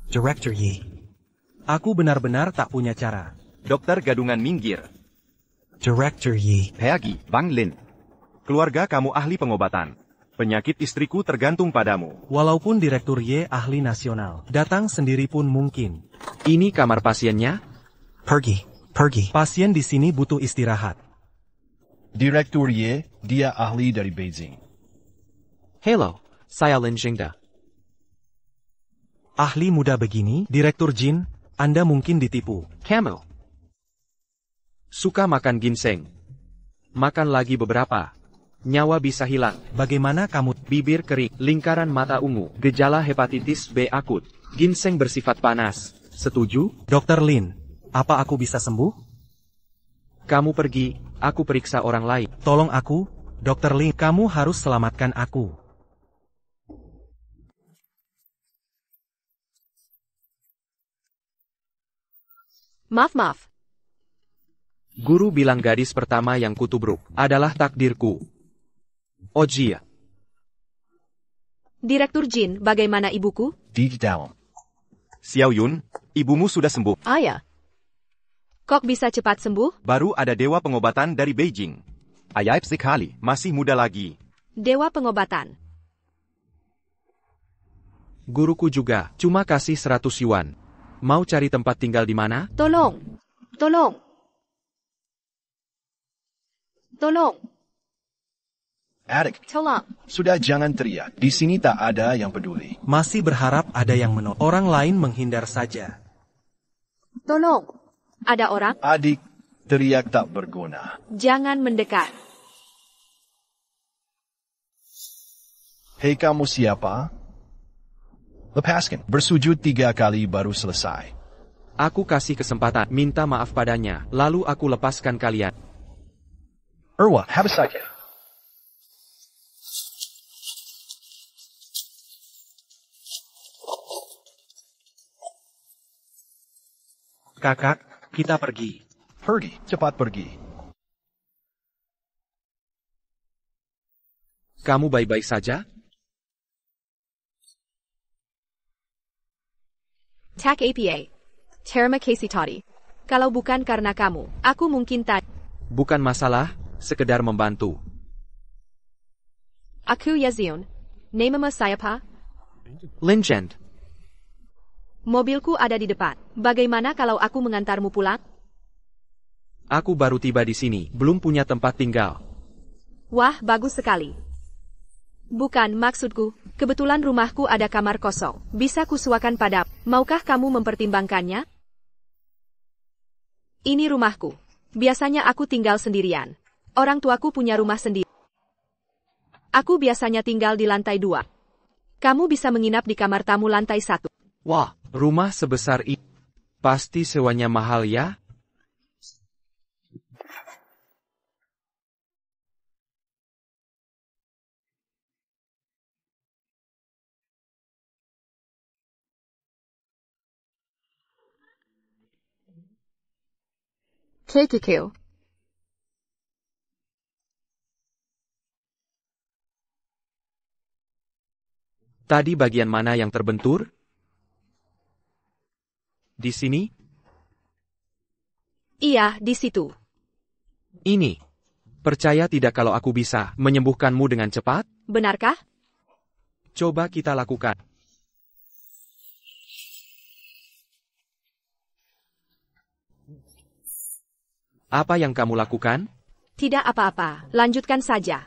Director Yi. Aku benar-benar tak punya cara. Dokter gadungan minggir. Director Yi. Heagi, Bang Lin. Keluarga kamu ahli pengobatan. Penyakit istriku tergantung padamu. Walaupun Direktur Ye ahli nasional, datang sendiri pun mungkin. Ini kamar pasiennya? Pergi. Pasien di sini butuh istirahat. Direktur Ye, dia ahli dari Beijing. Hello, saya Lin Jingda. Ahli muda begini, Direktur Jin, Anda mungkin ditipu. Kamu suka makan ginseng. Makan lagi beberapa. Nyawa bisa hilang. Bagaimana kamu? Bibir kering, lingkaran mata ungu, gejala hepatitis B akut. Ginseng bersifat panas. Setuju? Dokter Lin, apa aku bisa sembuh? Kamu pergi, aku periksa orang lain. Tolong aku, Dokter Lin, kamu harus selamatkan aku. Maaf. Guru bilang gadis pertama yang kutubruk adalah takdirku. Ojia. Direktur Jin, bagaimana ibuku? Di dalam. Xiao Yun, ibumu sudah sembuh. Ayah. Kok bisa cepat sembuh? Baru ada dewa pengobatan dari Beijing. Ajaib sekali, masih muda lagi. Dewa pengobatan. Guruku juga, cuma kasih 100 yuan. Mau cari tempat tinggal di mana? Tolong. Adik, Tolong. sudah jangan teriak. Di sini tak ada yang peduli. Masih berharap ada yang menolong. Orang lain menghindar saja. Tolong. Ada orang? Adik, teriak tak berguna. Jangan mendekat. Hei kamu siapa? Lepaskan. Bersujud 3 kali baru selesai. Aku kasih kesempatan, minta maaf padanya, lalu aku lepaskan kalian. Erwa, habis saja. Kakak, kita pergi. Pergi, cepat pergi. Kamu baik-baik saja? Tak APA. Terima kasih Toddy. Kalau bukan karena kamu, aku mungkin tak. Bukan masalah, sekedar membantu. Aku Yazion. Nama saya apa? Linjend. Mobilku ada di depan. Bagaimana kalau aku mengantarmu pulang? Aku baru tiba di sini, belum punya tempat tinggal. Wah, bagus sekali. Bukan, maksudku, kebetulan rumahku ada kamar kosong. Bisa kusuakan padamu. Maukah kamu mempertimbangkannya? Ini rumahku. Biasanya aku tinggal sendirian. Orang tuaku punya rumah sendiri. Aku biasanya tinggal di lantai 2. Kamu bisa menginap di kamar tamu lantai 1. Wah, rumah sebesar ini. Pasti sewanya mahal ya? KKQ. Tadi bagian mana yang terbentur? Di sini? Iya, di situ. Ini. Percaya tidak kalau aku bisa menyembuhkanmu dengan cepat? Benarkah? Coba kita lakukan. Apa yang kamu lakukan? Tidak apa-apa, lanjutkan saja.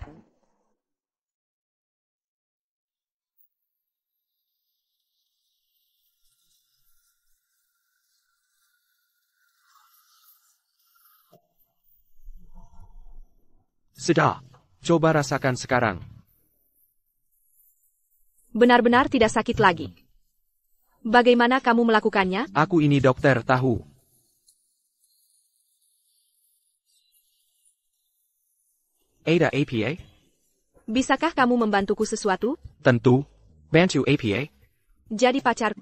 Sudah. Coba rasakan sekarang. Benar-benar tidak sakit lagi. Bagaimana kamu melakukannya? Aku ini dokter tahu. Ada APA? Bisakah kamu membantuku sesuatu? Tentu. Bantu APA? Jadi pacar.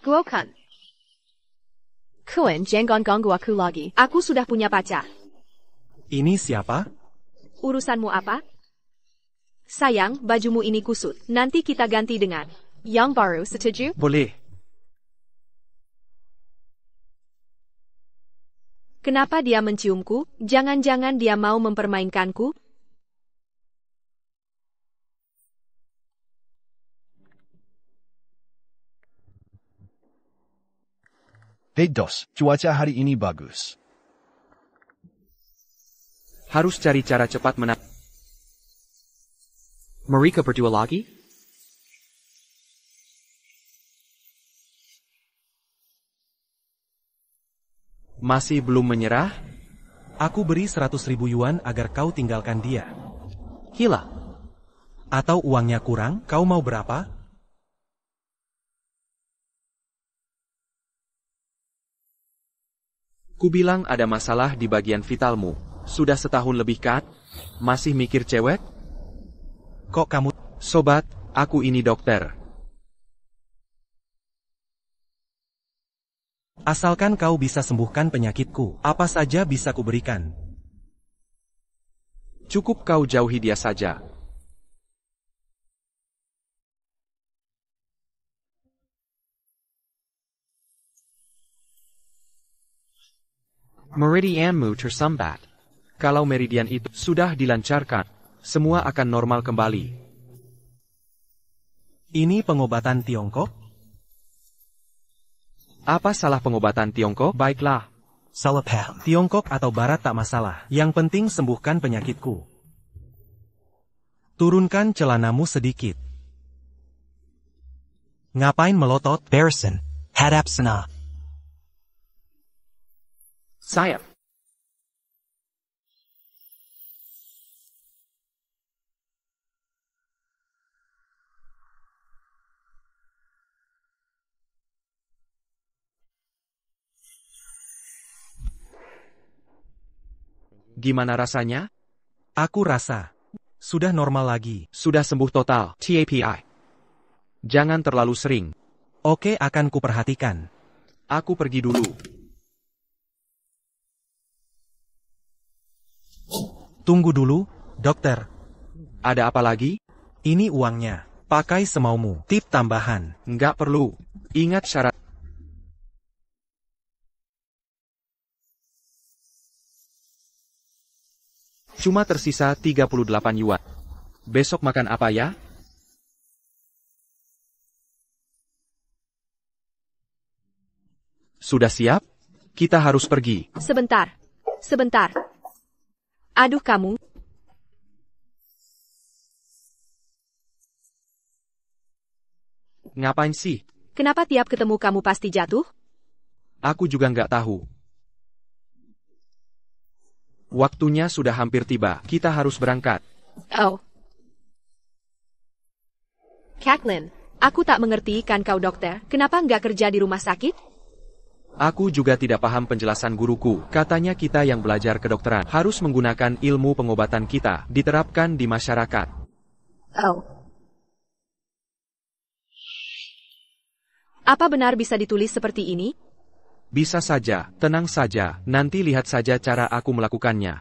Guokan. Kuen jangan ganggu aku lagi. Aku sudah punya pacar. Ini siapa? Urusanmu apa? Sayang, bajumu ini kusut. Nanti kita ganti dengan yang baru, setuju? Boleh. Kenapa dia menciumku? Jangan-jangan dia mau mempermainkanku? Hey Dos, cuaca hari ini bagus. Harus cari cara cepat Mereka berdua lagi? Masih belum menyerah? Aku beri 100.000 yuan agar kau tinggalkan dia. Gila. Atau uangnya kurang, kau mau berapa? Kubilang ada masalah di bagian vitalmu. Sudah setahun lebih kan? Masih mikir cewek? Kok kamu... Sobat, aku ini dokter. Asalkan kau bisa sembuhkan penyakitku, apa saja bisa kuberikan. Cukup kau jauhi dia saja. Meridianmu tersumbat. Kalau meridian itu sudah dilancarkan, semua akan normal kembali. Ini pengobatan Tiongkok? Apa salah pengobatan Tiongkok? Baiklah. Salah paham. Tiongkok atau Barat tak masalah. Yang penting sembuhkan penyakitku. Turunkan celanamu sedikit. Ngapain melotot? Barrison, hadap sana. Sayap. Gimana rasanya? Aku rasa sudah normal lagi. Sudah sembuh total. TAPI. Jangan terlalu sering. Oke, akan kuperhatikan. Aku pergi dulu. Tunggu dulu, dokter. Ada apa lagi? Ini uangnya. Pakai semaumu. Tip tambahan. Nggak perlu. Ingat syarat. Cuma tersisa 38 yuan. Besok makan apa ya? Sudah siap? Kita harus pergi. Sebentar. Sebentar. Aduh kamu. Ngapain sih? Kenapa tiap ketemu kamu pasti jatuh? Aku juga nggak tahu. Waktunya sudah hampir tiba. Kita harus berangkat. Oh. Kathleen, aku tak mengerti kan kau dokter. Kenapa nggak kerja di rumah sakit? Aku juga tidak paham penjelasan guruku. Katanya kita yang belajar kedokteran harus menggunakan ilmu pengobatan kita, diterapkan di masyarakat. Oh. Apa benar bisa ditulis seperti ini? Bisa saja, tenang saja, nanti lihat saja cara aku melakukannya.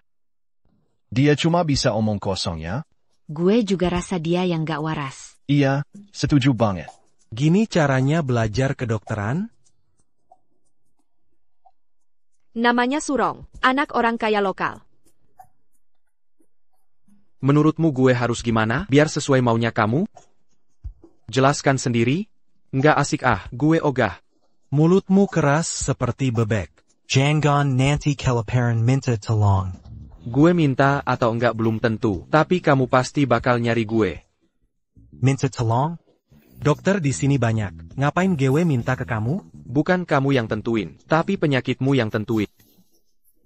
Dia cuma bisa omong kosong ya? Gue juga rasa dia yang gak waras. Iya, setuju banget. Gini caranya belajar kedokteran? Namanya Surong, anak orang kaya lokal. Menurutmu gue harus gimana, biar sesuai maunya kamu? Jelaskan sendiri? Nggak asik gue ogah. Mulutmu keras seperti bebek. Jangan nanti kelaparan minta tolong. Gue minta atau enggak belum tentu, tapi kamu pasti bakal nyari gue. Minta tolong? Dokter di sini banyak. Ngapain gue minta ke kamu? Bukan kamu yang tentuin, tapi penyakitmu yang tentuin.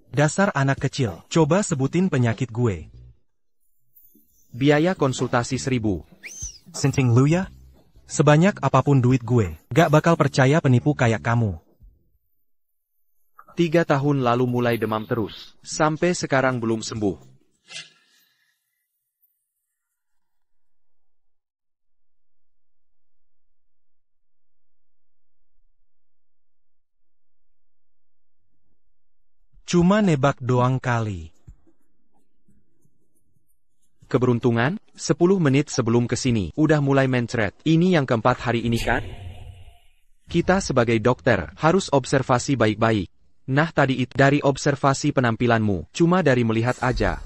Dasar anak kecil. Coba sebutin penyakit gue. Biaya konsultasi 1.000. Sinting lu ya? Sebanyak apapun duit gue, gak bakal percaya penipu kayak kamu. 3 tahun lalu mulai demam terus, sampai sekarang belum sembuh. Cuma nebak doang kali. Keberuntungan? 10 menit sebelum kesini, udah mulai mencret. Ini yang keempat hari ini kan? Kita sebagai dokter, harus observasi baik-baik. Nah tadi itu, dari observasi penampilanmu, cuma dari melihat aja.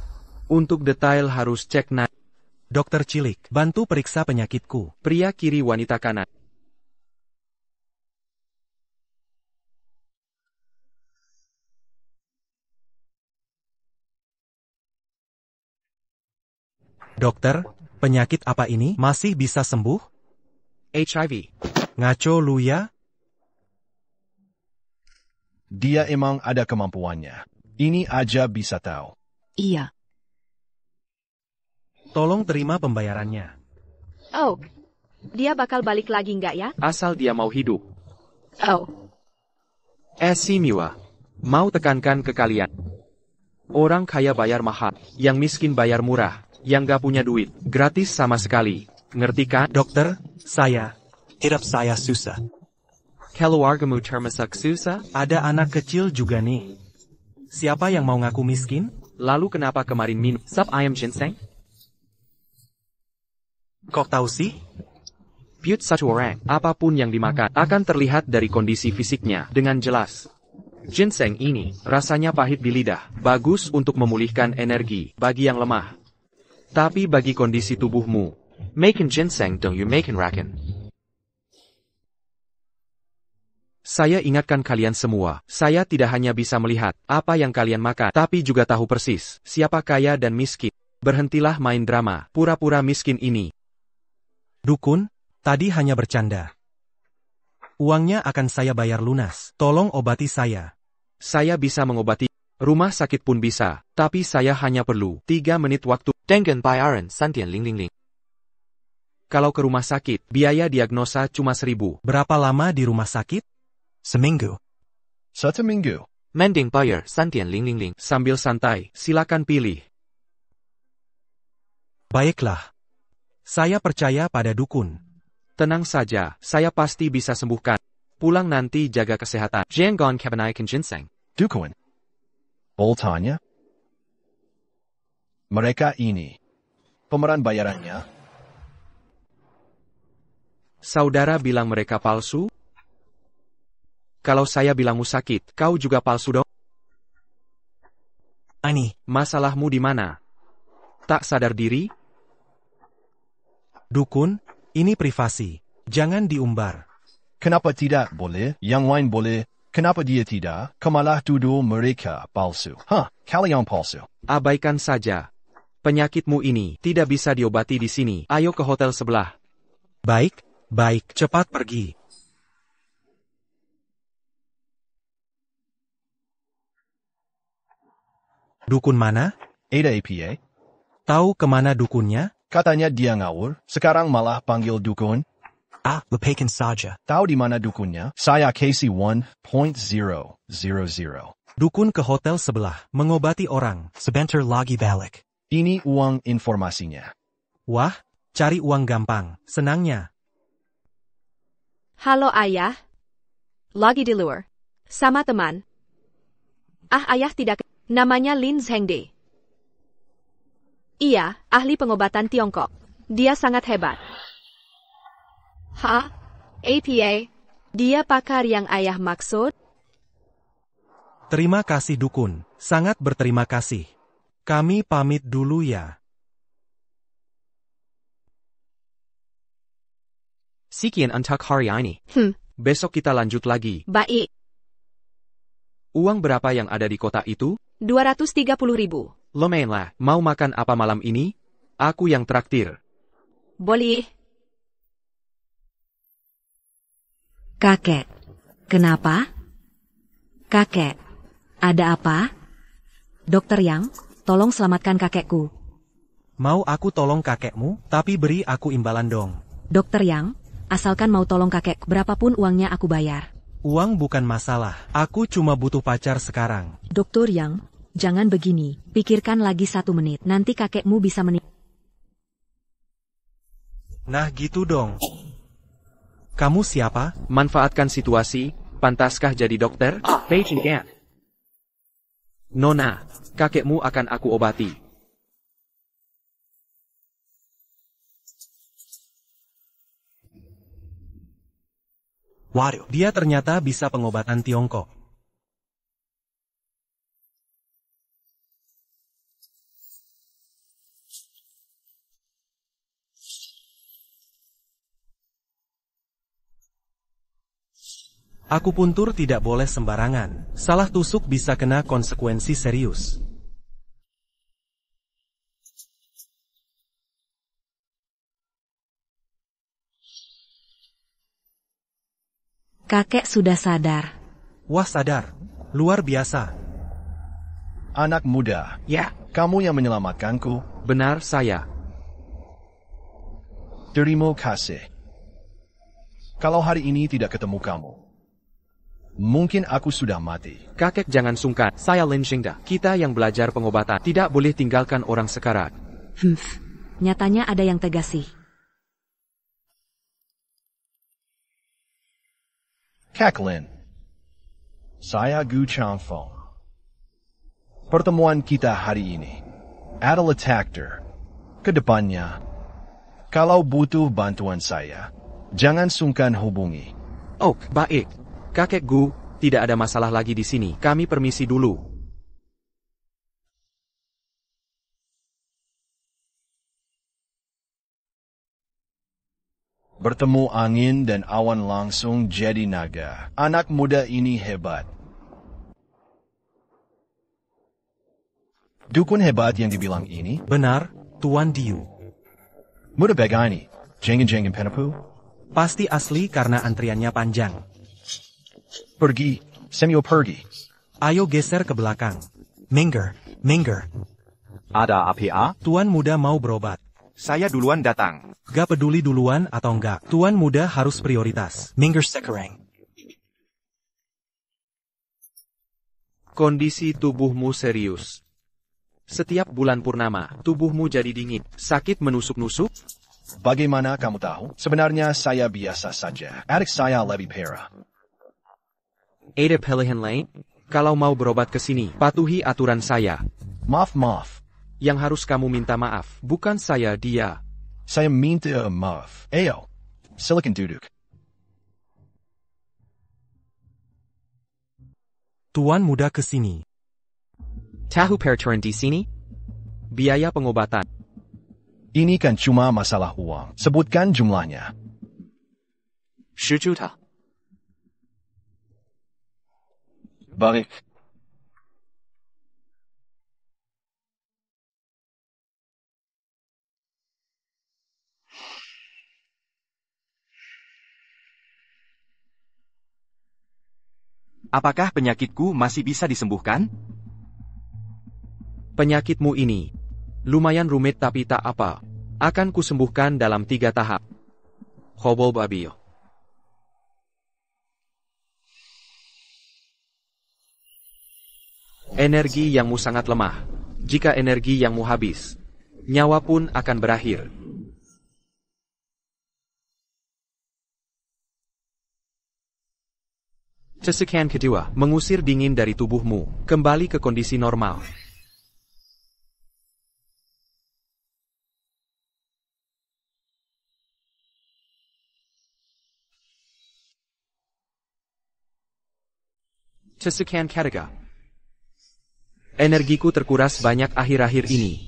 Untuk detail harus cek Dokter cilik, bantu periksa penyakitku. Pria kiri wanita kanan. Dokter, penyakit apa ini? Masih bisa sembuh? HIV. Ngaco lu ya? Dia emang ada kemampuannya. Ini aja bisa tahu. Iya. Tolong terima pembayarannya. Oh, dia bakal balik lagi nggak ya? Asal dia mau hidup. Oh, Si Miwa. Mau tekankan ke kalian. Orang kaya bayar mahal, yang miskin bayar murah, yang gak punya duit, gratis sama sekali. Ngerti kan? Dokter, hidup saya susah. Keluargamu termasak susah? Ada anak kecil juga nih. Siapa yang mau ngaku miskin? Lalu kenapa kemarin minum sup ayam ginseng? Kok tahu sih? Pute satu orang, apapun yang dimakan, akan terlihat dari kondisi fisiknya dengan jelas. Ginseng ini, rasanya pahit di lidah, bagus untuk memulihkan energi bagi yang lemah. Tapi bagi kondisi tubuhmu, makan ginseng don't you makan raken. Saya ingatkan kalian semua, saya tidak hanya bisa melihat apa yang kalian makan, tapi juga tahu persis siapa kaya dan miskin. Berhentilah main drama, pura-pura miskin ini. Dukun, tadi hanya bercanda. Uangnya akan saya bayar lunas. Tolong obati saya. Saya bisa mengobati, rumah sakit pun bisa, tapi saya hanya perlu 3 menit waktu. Dengan bayaran santian ling. Kalau ke rumah sakit, biaya diagnosa cuma 1.000. Berapa lama di rumah sakit? Seminggu. 1 minggu. Mending bayar santian ling. Sambil santai, silakan pilih. Baiklah. Saya percaya pada dukun. Tenang saja, saya pasti bisa sembuhkan. Pulang nanti jaga kesehatan. Jangan kebanyakan ginseng. Dukun. Boltanya. Mereka ini. Pemeran bayarannya. Saudara bilang mereka palsu? Kalau saya bilangmu sakit, kau juga palsu dong? Ani, Masalahmu di mana? Tak sadar diri? dukun, ini privasi. Jangan diumbar. Kenapa tidak boleh? Yang lain boleh. Kenapa dia tidak? Kemalah tuduh mereka palsu. Kalian palsu. Abaikan saja. Penyakitmu ini tidak bisa diobati di sini. Ayo ke hotel sebelah. Baik, cepat pergi. Dukun mana? Ada APA. Tahu kemana dukunnya? Katanya dia ngawur. Sekarang malah panggil dukun. Lepakan saja. Tahu di mana dukunnya? Saya Casey 1.000. Dukun ke hotel sebelah, mengobati orang. Sebentar lagi balik. Ini uang informasinya. Wah, cari uang gampang. Senangnya. halo ayah. Lagi di luar. Sama teman. Ayah tidak. Namanya Lin Zhengde. Iya, ahli pengobatan Tiongkok. Dia sangat hebat. APA? Dia pakar yang ayah maksud? Terima kasih dukun. Sangat berterima kasih. Kami pamit dulu ya. Sekian untuk hari ini. Besok kita lanjut lagi. Baik. Uang berapa yang ada di kota itu? 230.000. Lumayan lah. Mau makan apa malam ini? Aku yang traktir. Boleh. Kakek. Kenapa? Kakek. Ada apa? Dokter Yang, tolong selamatkan kakekku. Mau aku tolong kakekmu, tapi beri aku imbalan dong. Dokter Yang, asalkan mau tolong kakek, berapapun uangnya aku bayar. Uang bukan masalah. Aku cuma butuh pacar sekarang. Dokter Yang, jangan begini. Pikirkan lagi 1 menit. Nanti kakekmu bisa meninggal. Nah gitu dong. Kamu siapa? Manfaatkan situasi. Pantaskah jadi dokter? Patient. Nona, kakekmu akan aku obati. Waduh, dia ternyata bisa pengobatan Tiongkok. Akupuntur tidak boleh sembarangan. Salah tusuk bisa kena konsekuensi serius. Kakek sudah sadar. Wah, sadar. Luar biasa. Anak muda, Ya, kamu yang menyelamatkanku. benar saya. Terima kasih. Kalau hari ini tidak ketemu kamu, mungkin aku sudah mati. Kakek jangan sungkan, saya Lin Xingda. Kita yang belajar pengobatan tidak boleh tinggalkan orang sekarat. Nyatanya ada yang tegas sih. Kak Lin, saya Gu Changfeng. Pertemuan kita hari ini adalah takdir. Kedepannya, kalau butuh bantuan saya, jangan sungkan hubungi. Oh, baik. Kakek Gu, tidak ada masalah lagi di sini. Kami permisi dulu. Bertemu angin dan awan langsung jadi naga. Anak muda ini hebat. Dukun hebat yang dibilang ini, Benar, Tuan Diu. muda begini, jengin-jengin penapu, Pasti asli karena antriannya panjang. pergi, semio pergi. Ayo geser ke belakang. Minggir, minggir. Ada apa? Tuan muda mau berobat. Saya duluan datang. Gak peduli duluan atau enggak. Tuan muda harus prioritas. Minggir sekarang. Kondisi tubuhmu serius. Setiap bulan purnama, tubuhmu jadi dingin. Sakit menusuk-nusuk? Bagaimana kamu tahu? Sebenarnya saya biasa saja. Adik saya lebih parah. Ada pilihan lain? Kalau mau berobat ke sini, patuhi aturan saya. Maaf. Yang harus kamu minta maaf, bukan saya, dia. Saya minta maaf. Ayo, silakan duduk. Tuan muda ke sini. Tahu peraturan di sini? Biaya pengobatan. Ini kan cuma masalah uang. Sebutkan jumlahnya. 10 juta. Baik. Apakah penyakitku masih bisa disembuhkan? Penyakitmu ini lumayan rumit tapi tak apa. Akan kusembuhkan dalam 3 tahap. Hobol babil. Energi yangmu sangat lemah. Jika energi yangmu habis, nyawa pun akan berakhir. Sesekian kedua, mengusir dingin dari tubuhmu, kembali ke kondisi normal. Sesekian ketiga. Energiku terkuras banyak akhir-akhir ini.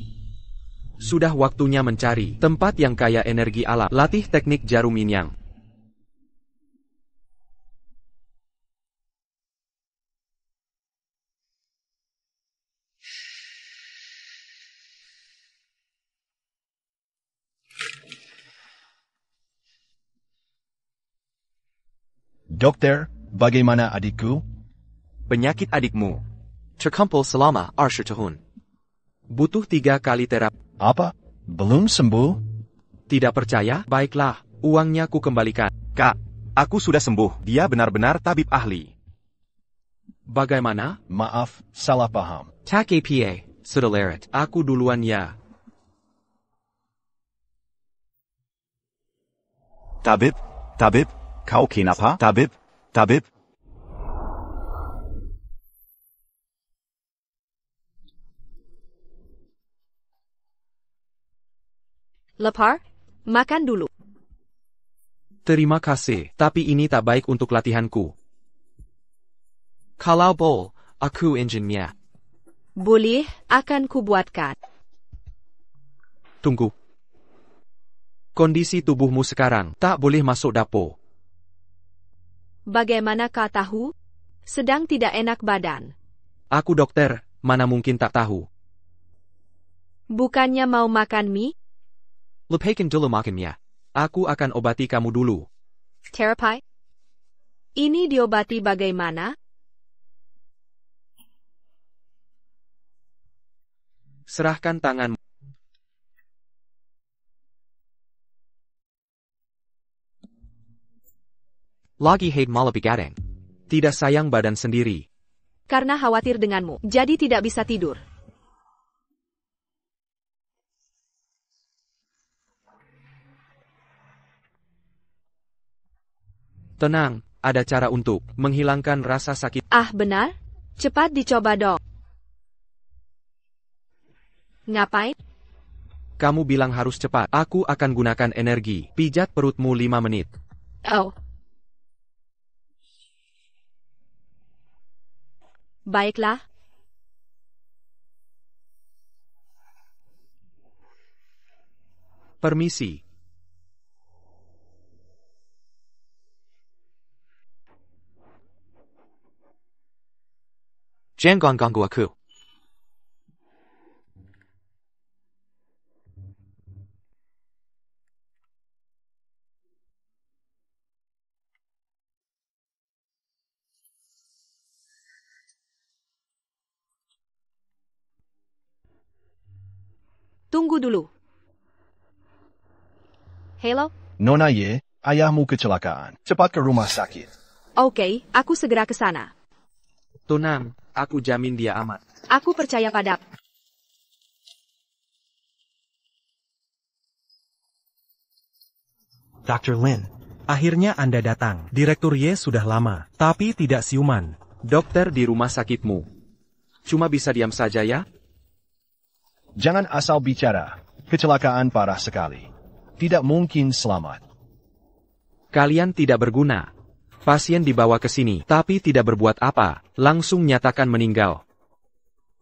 Sudah waktunya mencari tempat yang kaya energi alam. Latih teknik jarum yin yang. Dokter, bagaimana adikku? Penyakit adikmu. Terkumpul selama 20 tahun. Butuh 3 kali terapi. Apa? Belum sembuh? Tidak percaya? Baiklah, uangnya ku kembalikan. Kak, aku sudah sembuh. Dia benar-benar tabib ahli. Bagaimana? Maaf, salah paham. Tak apa, sudah leret. Aku duluan ya. Tabib, kau kenapa? Tabib. Lepar, makan dulu. Terima kasih, tapi ini tak baik untuk latihanku. Kalau boleh, aku inginnya. Boleh, akan kubuatkan. Tunggu. Kondisi tubuhmu sekarang tak boleh masuk dapur. Bagaimana kau tahu? Sedang tidak enak badan. Aku dokter, mana mungkin tak tahu. Bukannya mau makan mie? Lepaskan dulu makannya. Aku akan obati kamu dulu. Terapi? Ini diobati bagaimana? Serahkan tanganmu. Lagi hate malah bigadang. Tidak sayang badan sendiri. Karena khawatir denganmu, jadi tidak bisa tidur. Tenang, ada cara untuk menghilangkan rasa sakit. Ah, benar? Cepat dicoba dong. Ngapain? Kamu bilang harus cepat. Aku akan gunakan energi. Pijat perutmu 5 menit. Oh. Baiklah. Permisi. Jangan ganggu aku. Tunggu dulu. Halo? Nona Ye, ayahmu kecelakaan. Cepat ke rumah sakit. Oke, aku segera ke sana. Tenang, aku jamin dia aman. Aku percaya padamu. Dr. Lin, akhirnya Anda datang. Direktur Ye sudah lama, tapi tidak siuman. Dokter di rumah sakitmu. Cuma bisa diam saja ya? Jangan asal bicara. Kecelakaan parah sekali. Tidak mungkin selamat. Kalian tidak berguna. Pasien dibawa ke sini, tapi tidak berbuat apa, langsung nyatakan meninggal.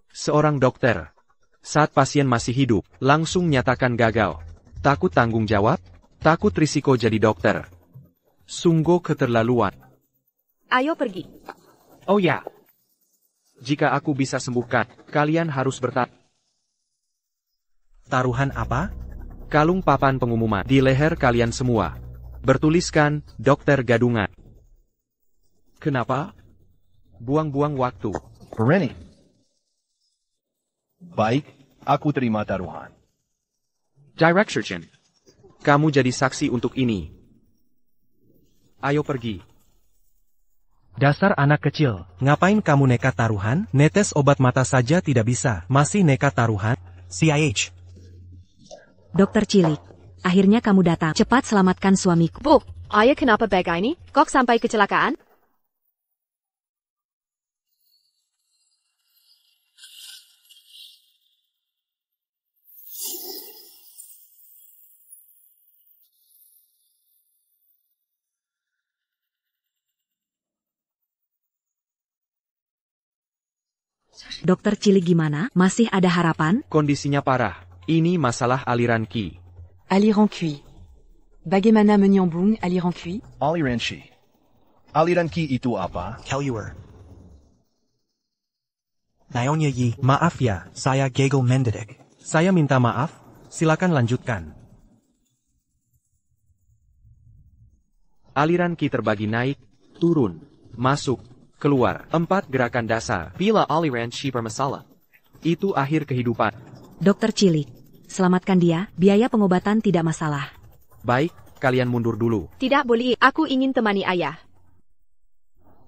Seorang dokter. Saat pasien masih hidup, langsung nyatakan gagal. Takut tanggung jawab? Takut risiko jadi dokter. Sungguh keterlaluan. Ayo pergi. Oh ya. Jika aku bisa sembuhkan, kalian harus bertahan. Taruhan apa? Kalung papan pengumuman di leher kalian semua. Bertuliskan, Dokter Gadungan. Kenapa? Buang-buang waktu. Berani. Baik, aku terima taruhan. Direct Surgeon. Kamu jadi saksi untuk ini. Ayo pergi. Dasar anak kecil, ngapain kamu nekat taruhan? Netes obat mata saja tidak bisa, masih nekat taruhan? CIH. Dokter Cilik, akhirnya kamu datang. Cepat selamatkan suamiku. Bu, ayah kenapa begini? Kok sampai kecelakaan? Dokter Cilik gimana? Masih ada harapan? Kondisinya parah. Ini masalah aliran Qi. Aliran Qi. Bagaimana menyambung aliran Qi? Aliran Qi. Aliran Qi itu apa? Kelluer. Naonya Yi, maaf ya, saya gagal mendadak. Saya minta maaf, silakan lanjutkan. Aliran Qi terbagi naik, turun, masuk, keluar. 4 gerakan dasar. Bila aliran Qi bermasalah, itu akhir kehidupan. Dokter Cilik, selamatkan dia, biaya pengobatan tidak masalah. Baik, kalian mundur dulu. Tidak boleh, aku ingin temani ayah.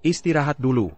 Istirahat dulu.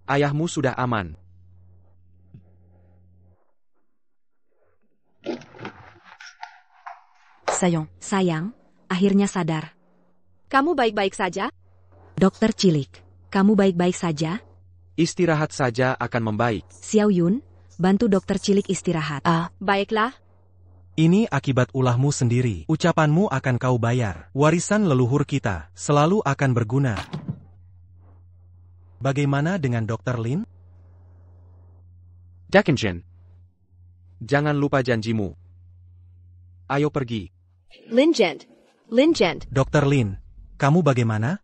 Ayahmu sudah aman. Sayang, akhirnya sadar. Kamu baik-baik saja? Dokter cilik, kamu baik-baik saja? Istirahat saja akan membaik. Xiao Yun, bantu dokter cilik istirahat. Baiklah. Ini akibat ulahmu sendiri. Ucapanmu akan kau bayar. Warisan leluhur kita selalu akan berguna. Bagaimana dengan Dr. Lin? Dekenjin. Jangan lupa janjimu. Ayo pergi. Lin Gent. Dr. Lin, kamu bagaimana?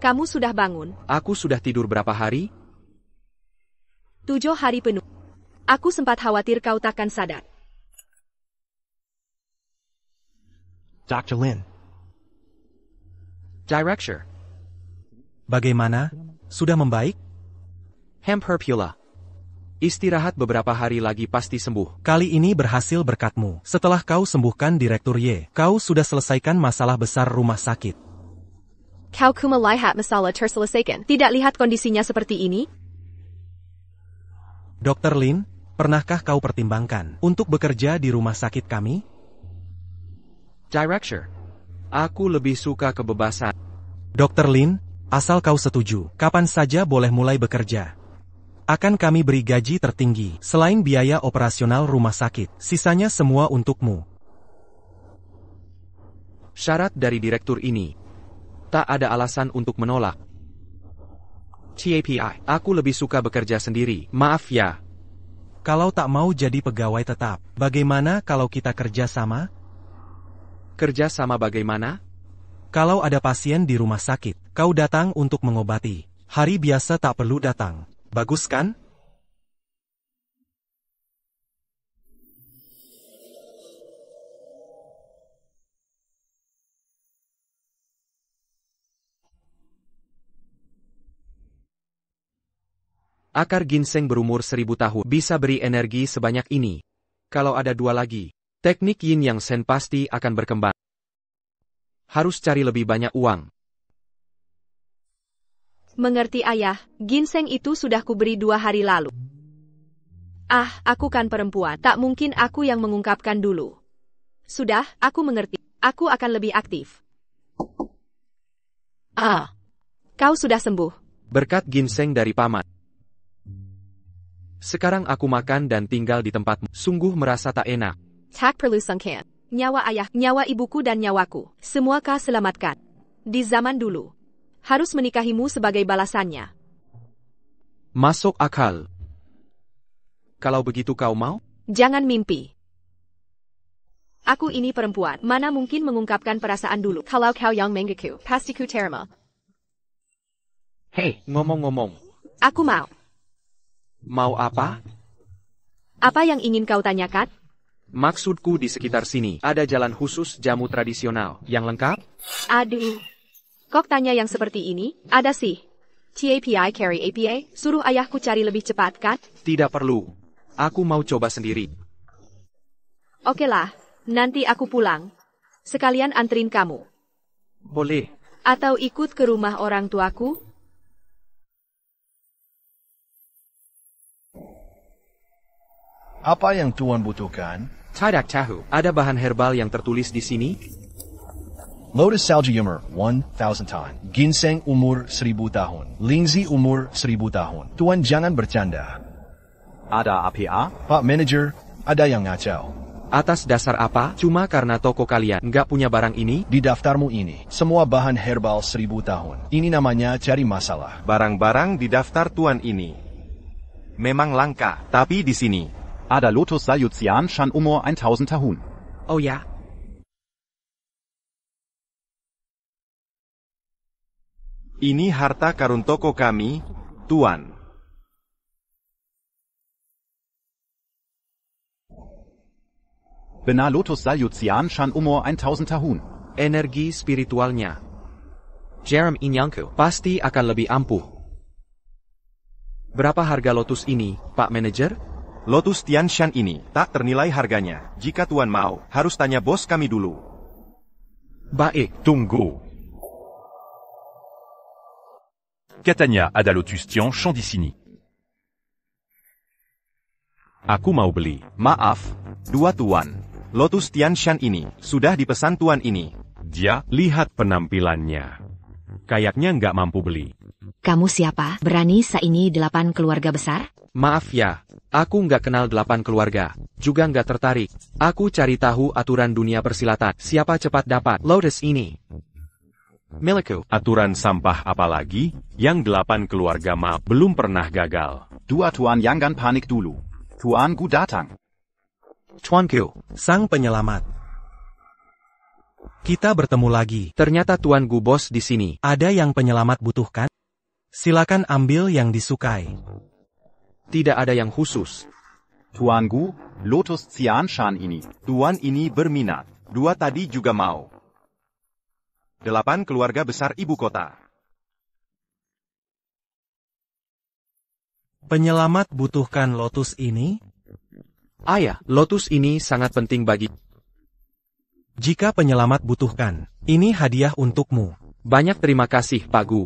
Kamu sudah bangun? Aku sudah tidur berapa hari? 7 hari penuh. Aku sempat khawatir kau takkan sadar. Dr. Lin. Director. Bagaimana? Sudah membaik? Herpula. Istirahat beberapa hari lagi pasti sembuh. Kali ini berhasil berkatmu. Setelah kau sembuhkan Direktur Ye, kau sudah selesaikan masalah besar rumah sakit. Kau kumalihat masalah terselesaikan. Tidak lihat kondisinya seperti ini? Dr. Lin, pernahkah kau pertimbangkan untuk bekerja di rumah sakit kami? Director. Aku lebih suka kebebasan. Dr. Lin, asal kau setuju, kapan saja boleh mulai bekerja. Akan kami beri gaji tertinggi, selain biaya operasional rumah sakit, sisanya semua untukmu. Syarat dari direktur ini. Tak ada alasan untuk menolak. TAPI, aku lebih suka bekerja sendiri, maaf ya. Kalau tak mau jadi pegawai tetap, bagaimana kalau kita kerja sama? Kerja sama bagaimana? Kalau ada pasien di rumah sakit, kau datang untuk mengobati. Hari biasa tak perlu datang. Bagus kan? Akar ginseng berumur 1000 tahun bisa beri energi sebanyak ini. Kalau ada 2 lagi, teknik Yin Yang Sen pasti akan berkembang. Harus cari lebih banyak uang. Mengerti ayah, ginseng itu sudah kuberi 2 hari lalu. Aku kan perempuan, tak mungkin aku yang mengungkapkan dulu. Sudah, aku mengerti. Aku akan lebih aktif. Kau sudah sembuh. Berkat ginseng dari paman. Sekarang aku makan dan tinggal di tempatmu. Sungguh merasa tak enak. Tak perlu sungkan. Nyawa ayah, nyawa ibuku dan nyawaku, semua kau selamatkan. Di zaman dulu, harus menikahimu sebagai balasannya. Masuk akal. Kalau begitu kau mau? Jangan mimpi. Aku ini perempuan, mana mungkin mengungkapkan perasaan dulu. Kalau kau yang mengaku, pasti ku terima. Hei, ngomong-ngomong. Aku mau. Mau apa? Apa yang ingin kau tanyakan? Maksudku di sekitar sini, ada jalan khusus jamu tradisional yang lengkap? Aduh. Kok tanya yang seperti ini? Ada sih. TAPI carry APA, suruh ayahku cari lebih cepat kan? Tidak perlu. Aku mau coba sendiri. Okelah, nanti aku pulang. Sekalian anterin kamu. Boleh. Atau ikut ke rumah orang tuaku? Apa yang Tuan butuhkan? Tidak tahu. Ada bahan herbal yang tertulis di sini? Lotus salju umur 1000 tahun. Ginseng umur 1000 tahun. Lingzi umur 1000 tahun. Tuan jangan bercanda. Ada APA? Pak Manager, ada yang ngacau. Atas dasar apa? Cuma karena toko kalian nggak punya barang ini? Di daftarmu ini, semua bahan herbal 1000 tahun. Ini namanya cari masalah. Barang-barang di daftar tuan ini memang langka, tapi di sini Ada Lotus Salyutsian Shan umur 1000 tahun. Oh ya? ini harta karun toko kami, tuan. Benar Lotus Salyutsian Shan umur 1000 tahun. Energi spiritualnya. Jerem Inyangku pasti akan lebih ampuh. Berapa harga Lotus ini, Pak Manajer? Lotus Tianshan ini tak ternilai harganya. Jika Tuan mau, harus tanya bos kami dulu. Baik. Tunggu. Catania ada Lotus Tianshan di sini. Aku mau beli. Maaf, dua tuan. Lotus Tianshan ini sudah dipesan tuan ini. Dia, lihat penampilannya. Kayaknya nggak mampu beli. Kamu siapa? Berani saingi 8 keluarga besar? Maaf ya, aku nggak kenal 8 keluarga. Juga nggak tertarik. Aku cari tahu aturan dunia persilatan. Siapa cepat dapat Lotus ini? Milikku. Aturan sampah apalagi? Yang 8 keluarga Ma belum pernah gagal. Dua Tuan jangan panik dulu. Tuanku datang. Tuanku. Sang penyelamat. Kita bertemu lagi. Ternyata tuanku bos di sini. Ada yang penyelamat butuhkan? Silakan ambil yang disukai. Tidak ada yang khusus. Tuanku, Lotus Tianshan ini. Tuan ini berminat. Dua tadi juga mau. 8 keluarga besar ibu kota. Penyelamat butuhkan Lotus ini? Ayah, Lotus ini sangat penting bagi. Jika penyelamat butuhkan, ini hadiah untukmu. Banyak terima kasih, Pak Gu.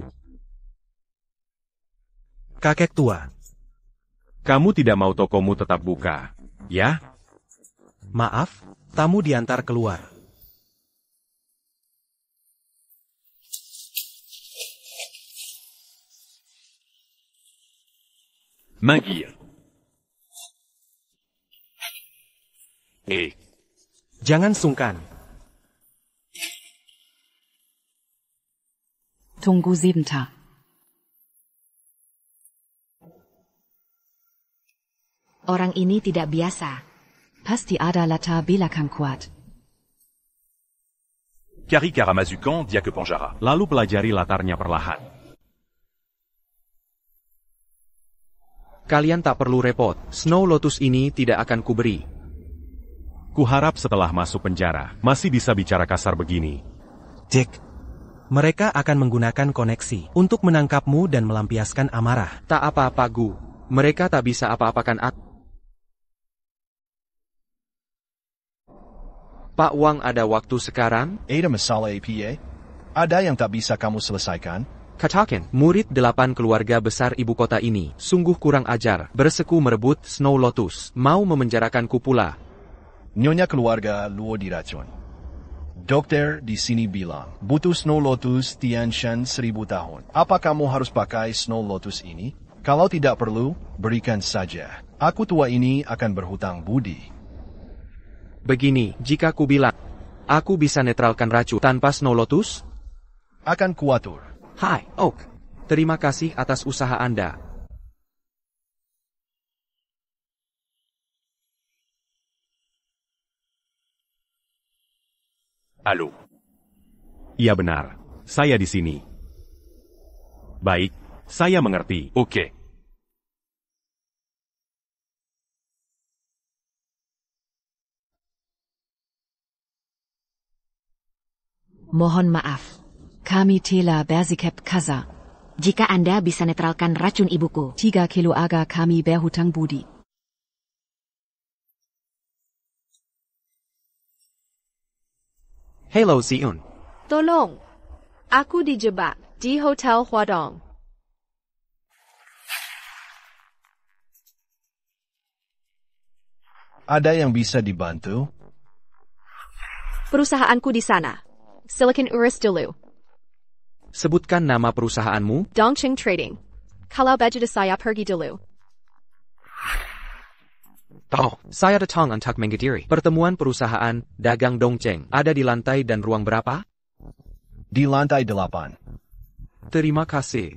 Kakek tua. Kamu tidak mau tokomu tetap buka, ya? Maaf, tamu diantar keluar. Manggil. Jangan sungkan. Tunggu sebentar. Orang ini tidak biasa. Pasti ada latar belakang kuat. Kari Karamazukan dia ke Ponjara. Lalu pelajari latarnya perlahan. Kalian tak perlu repot. Snow Lotus ini tidak akan kuberi. Kuharap setelah masuk penjara, masih bisa bicara kasar begini. Dick. Mereka akan menggunakan koneksi untuk menangkapmu dan melampiaskan amarah. Tak apa-apa Gu. Mereka tak bisa apa-apakan aku. Pak Wang ada waktu sekarang? Ada masalah APA? Ada yang tak bisa kamu selesaikan? Katakan, murid 8 keluarga besar ibu kota ini sungguh kurang ajar, berseku merebut Snow Lotus, mau memenjarakanku pula. Nyonya keluarga Luo diracun. Dokter di sini bilang, butuh Snow Lotus Tianshan 1000 tahun. Apa kamu harus pakai Snow Lotus ini? Kalau tidak perlu, berikan saja. Aku tua ini akan berhutang budi. Begini, jika ku bilang, aku bisa netralkan racun tanpa Snow Lotus? Akan kuatur. Hai, Oak. Terima kasih atas usaha Anda. Halo. Iya benar, saya di sini. Baik, saya mengerti. Oke. Mohon maaf. Kami telah bersikap kasar. Jika Anda bisa netralkan racun ibuku, 3 keluarga kami berhutang budi. Hello Ziun. Tolong. Aku dijebak di Hotel Huadong. Ada yang bisa dibantu? Perusahaanku di sana. Silicon Uris dulu. Sebutkan nama perusahaanmu. Dongqing Trading. Kalau baju saya pergi dulu. Saya datang untuk menghadiri pertemuan perusahaan dagang Dongqing. Ada di lantai dan ruang berapa? Di lantai 8. Terima kasih.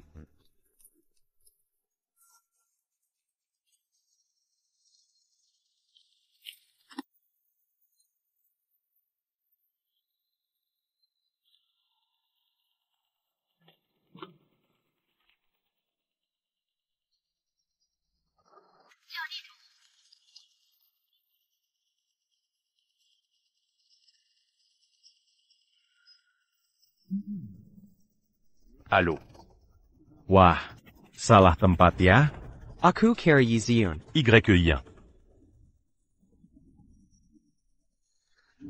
Halo. Wah, salah tempat ya? Aku Kari Yiziun. Y1.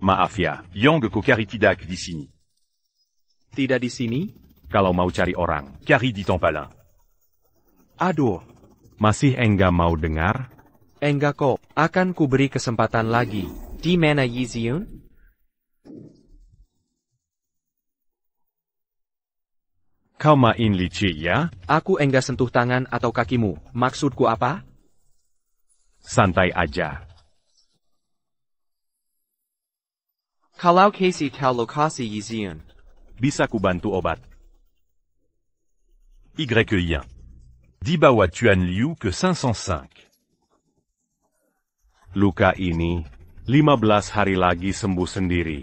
Maaf ya, Yongku Kari tidak di sini. Tidak di sini? Kalau mau cari orang, Kari di Tompalin. Aduh, Masih enggak mau dengar? enggak kok. Akan kuberi kesempatan lagi. Di mana Yiziun? Kau main licik ya? Aku enggak sentuh tangan atau kakimu. Maksudku apa? Santai aja. Kalau kasih tahu lokasi Yiziun. Bisa kubantu obat. Y1. Dibawa Tuan Liu ke 505. Luka ini 15 hari lagi sembuh sendiri.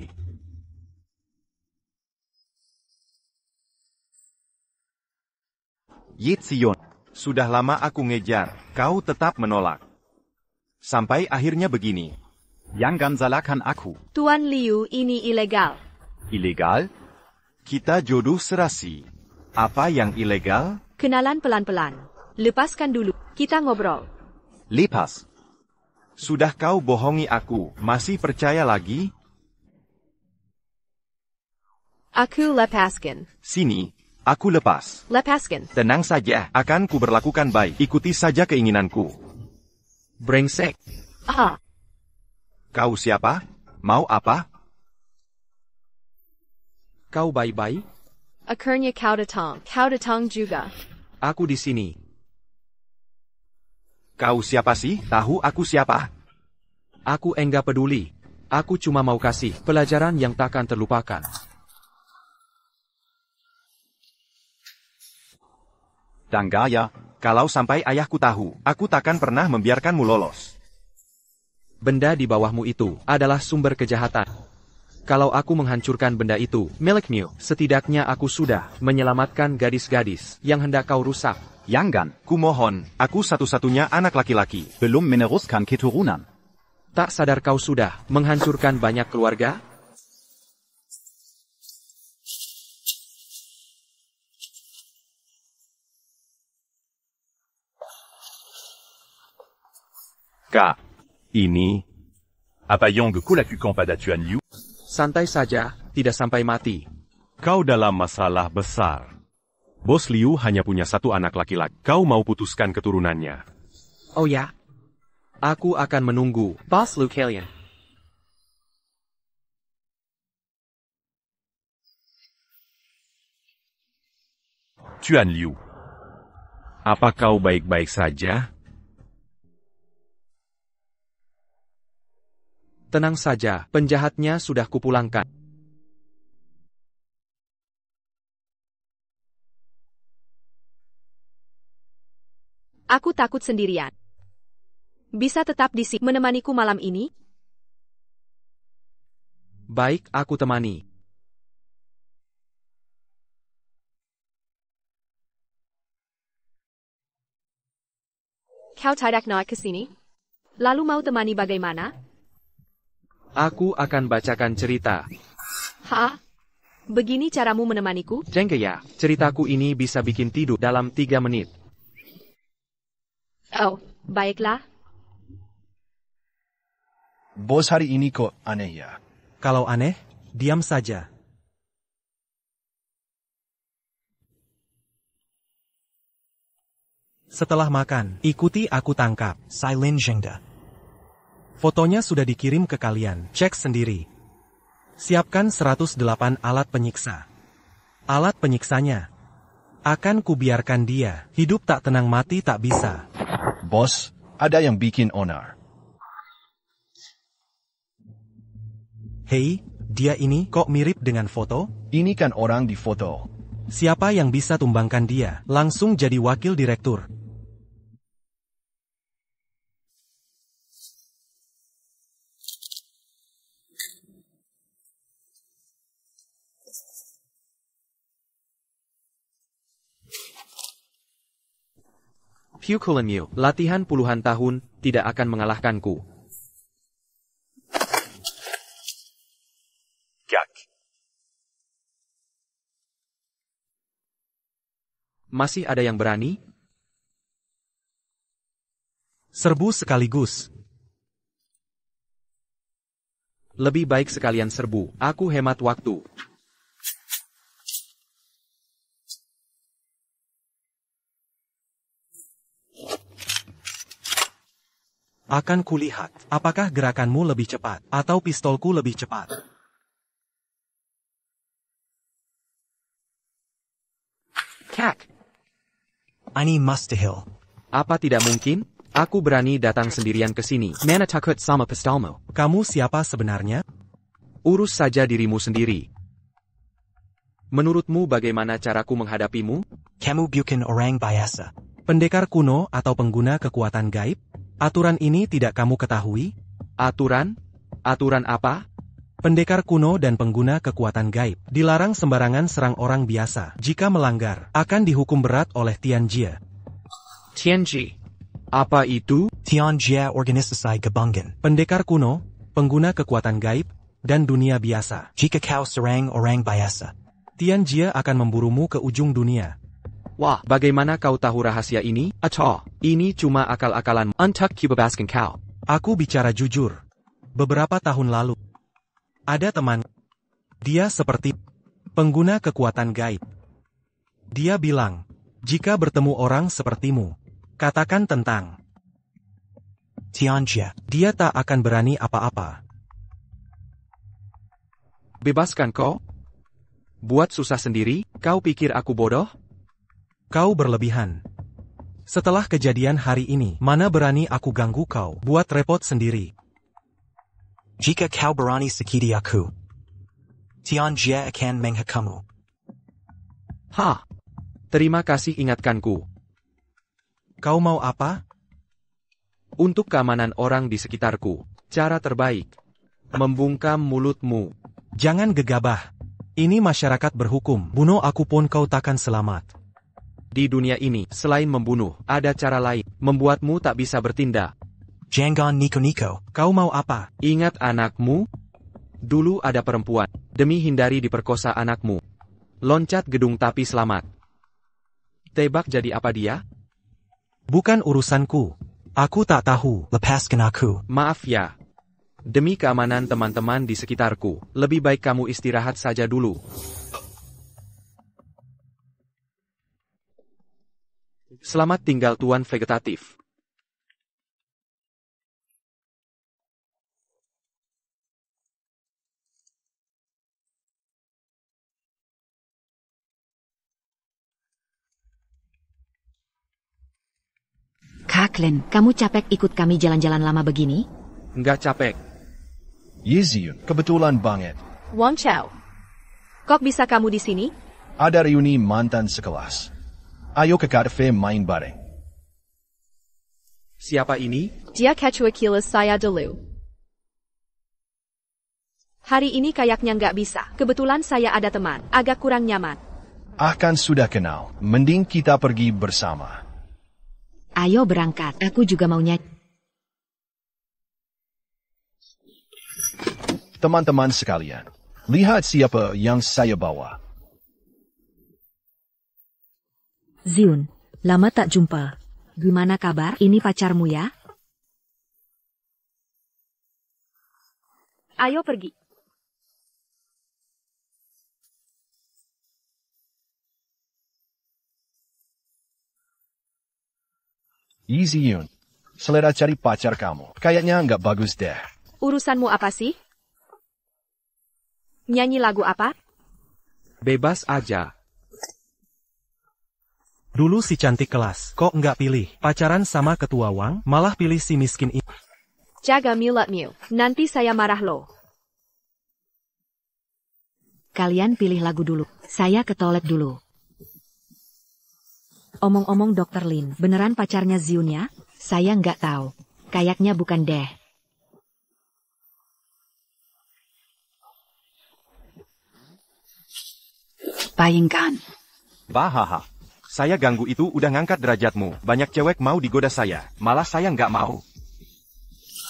Yizion, sudah lama aku ngejar, kau tetap menolak. Sampai akhirnya begini. Yangan salahkan aku. Tuan Liu ini ilegal. Illegal? Kita jodoh serasi. Apa yang ilegal? Kenalan pelan-pelan. Lepaskan dulu, kita ngobrol. Lepas. Sudah kau bohongi aku, masih percaya lagi? Aku lepaskan. Sini, aku lepas. Lepaskan. Tenang saja, akan kuberlakukan baik. Ikuti saja keinginanku. Brengsek. Ah, Kau siapa? Mau apa? Kau baik-baik? akhirnya kau datang juga. Aku di sini. Kau siapa sih? Tahu aku siapa? Aku enggak peduli. Aku cuma mau kasih pelajaran yang takkan terlupakan. Danggaya. Kalau sampai ayahku tahu, aku takkan pernah membiarkanmu lolos. Benda di bawahmu itu adalah sumber kejahatan. Kalau aku menghancurkan benda itu, milikmu, setidaknya aku sudah menyelamatkan gadis-gadis yang hendak kau rusak. Yangan. Kumohon, aku satu-satunya anak laki-laki. Belum meneruskan keturunan. Tak sadar kau sudah menghancurkan banyak keluarga? Kak, ini... Apa Yongku lakukan pada Tuan Liu? Santai saja, tidak sampai mati. Kau dalam masalah besar. Bos Liu hanya punya satu anak laki-laki. Kau mau putuskan keturunannya. Oh ya? Aku akan menunggu. Boss Liu kalian. Tuan Liu. Apa kau baik-baik saja? Tenang saja, penjahatnya sudah kupulangkan. Aku takut sendirian. Bisa tetap di sini menemaniku malam ini? Baik, aku temani. Kau tidak naik ke sini? Lalu mau temani bagaimana? Aku akan bacakan cerita. Hah? Begini caramu menemaniku? Jenggaya, ceritaku ini bisa bikin tidur dalam 3 menit. Oh, baiklah. Bos hari ini kok aneh ya? Kalau aneh, diam saja. Setelah makan, ikuti aku tangkap. Silent Zhengda. Fotonya sudah dikirim ke kalian, cek sendiri. Siapkan 108 alat penyiksa. Alat penyiksanya. Akan kubiarkan dia, hidup tak tenang mati tak bisa. Bos, ada yang bikin onar. Hei, dia ini kok mirip dengan foto? Ini kan orang di foto. Siapa yang bisa tumbangkan dia, langsung jadi wakil direktur. Pukulanmu, latihan puluhan tahun, tidak akan mengalahkanku. Kak. Masih ada yang berani? Serbu sekaligus. Lebih baik sekalian serbu, aku hemat waktu. Akan kulihat, apakah gerakanmu lebih cepat, atau pistolku lebih cepat. Kak, Ini mustahil. apa tidak mungkin? Aku berani datang sendirian ke sini. Mana takut sama pistolmu? Kamu siapa sebenarnya? Urus saja dirimu sendiri. Menurutmu bagaimana caraku menghadapimu? Kamu bukan orang biasa. Pendekar kuno atau pengguna kekuatan gaib? Aturan ini tidak kamu ketahui? Aturan? Aturan apa? Pendekar kuno dan pengguna kekuatan gaib dilarang sembarangan serang orang biasa. Jika melanggar, akan dihukum berat oleh Tianjie. Tianji. Apa itu? Tianjie Organisasi Gabungan. Pendekar kuno, pengguna kekuatan gaib, dan dunia biasa. Jika kau serang orang biasa, Tianjie akan memburumu ke ujung dunia. Wah, bagaimana kau tahu rahasia ini? Atau, ini cuma akal-akalan untuk kubebaskan kau. Aku bicara jujur. Beberapa tahun lalu, ada teman. Dia seperti pengguna kekuatan gaib. Dia bilang, jika bertemu orang sepertimu, katakan tentang Tianjie. Dia tak akan berani apa-apa. Bebaskan kau? Buat susah sendiri, kau pikir aku bodoh? Kau berlebihan. Setelah kejadian hari ini, mana berani aku ganggu kau, buat repot sendiri. Jika kau berani sakiti aku, Tianjie akan menghakamu. Hah? Terima kasih ingatkanku. Kau mau apa? Untuk keamanan orang di sekitarku, cara terbaik, membungkam mulutmu. Jangan gegabah. Ini masyarakat berhukum. Bunuh aku pun kau takkan selamat. Di dunia ini, selain membunuh, ada cara lain, membuatmu tak bisa bertindak. Jangan niko-niko. Kau mau apa? Ingat anakmu? Dulu ada perempuan, demi hindari diperkosa anakmu. Loncat gedung tapi selamat. Tebak jadi apa dia? Bukan urusanku. Aku tak tahu. Lepaskan aku. Maaf ya. Demi keamanan teman-teman di sekitarku, lebih baik kamu istirahat saja dulu. Selamat tinggal Tuan Vegetatif. Kaklin, kamu capek ikut kami jalan-jalan lama begini? Nggak capek. Yizun, kebetulan banget. Wang Chao. Kok bisa kamu di sini? Ada reuni mantan sekelas. Ayo ke kafe main bareng. Siapa ini? Dia ketua kilas saya dulu. Hari ini kayaknya nggak bisa. Kebetulan saya ada teman. Agak kurang nyaman. Kan sudah kenal. Mending kita pergi bersama. Ayo berangkat, aku juga maunya. Teman-teman sekalian, lihat siapa yang saya bawa. Ziun, lama tak jumpa. Gimana kabar? Ini pacarmu ya? Ayo pergi. Easy Yun, selera cari pacar kamu. Kayaknya nggak bagus deh. Urusanmu apa sih? Nyanyi lagu apa? Bebas aja. Dulu si cantik kelas, kok nggak pilih pacaran sama ketua Wang, malah pilih si miskin ini. Jaga mulatmu, nanti saya marah loh. Kalian pilih lagu dulu. Saya ke toilet dulu. Omong-omong Dr. Lin, beneran pacarnya Ziun ya? Saya nggak tahu. Kayaknya bukan deh. Bayangkan. Bahaha. Saya ganggu itu udah ngangkat derajatmu. Banyak cewek mau digoda saya. Malah saya nggak mau.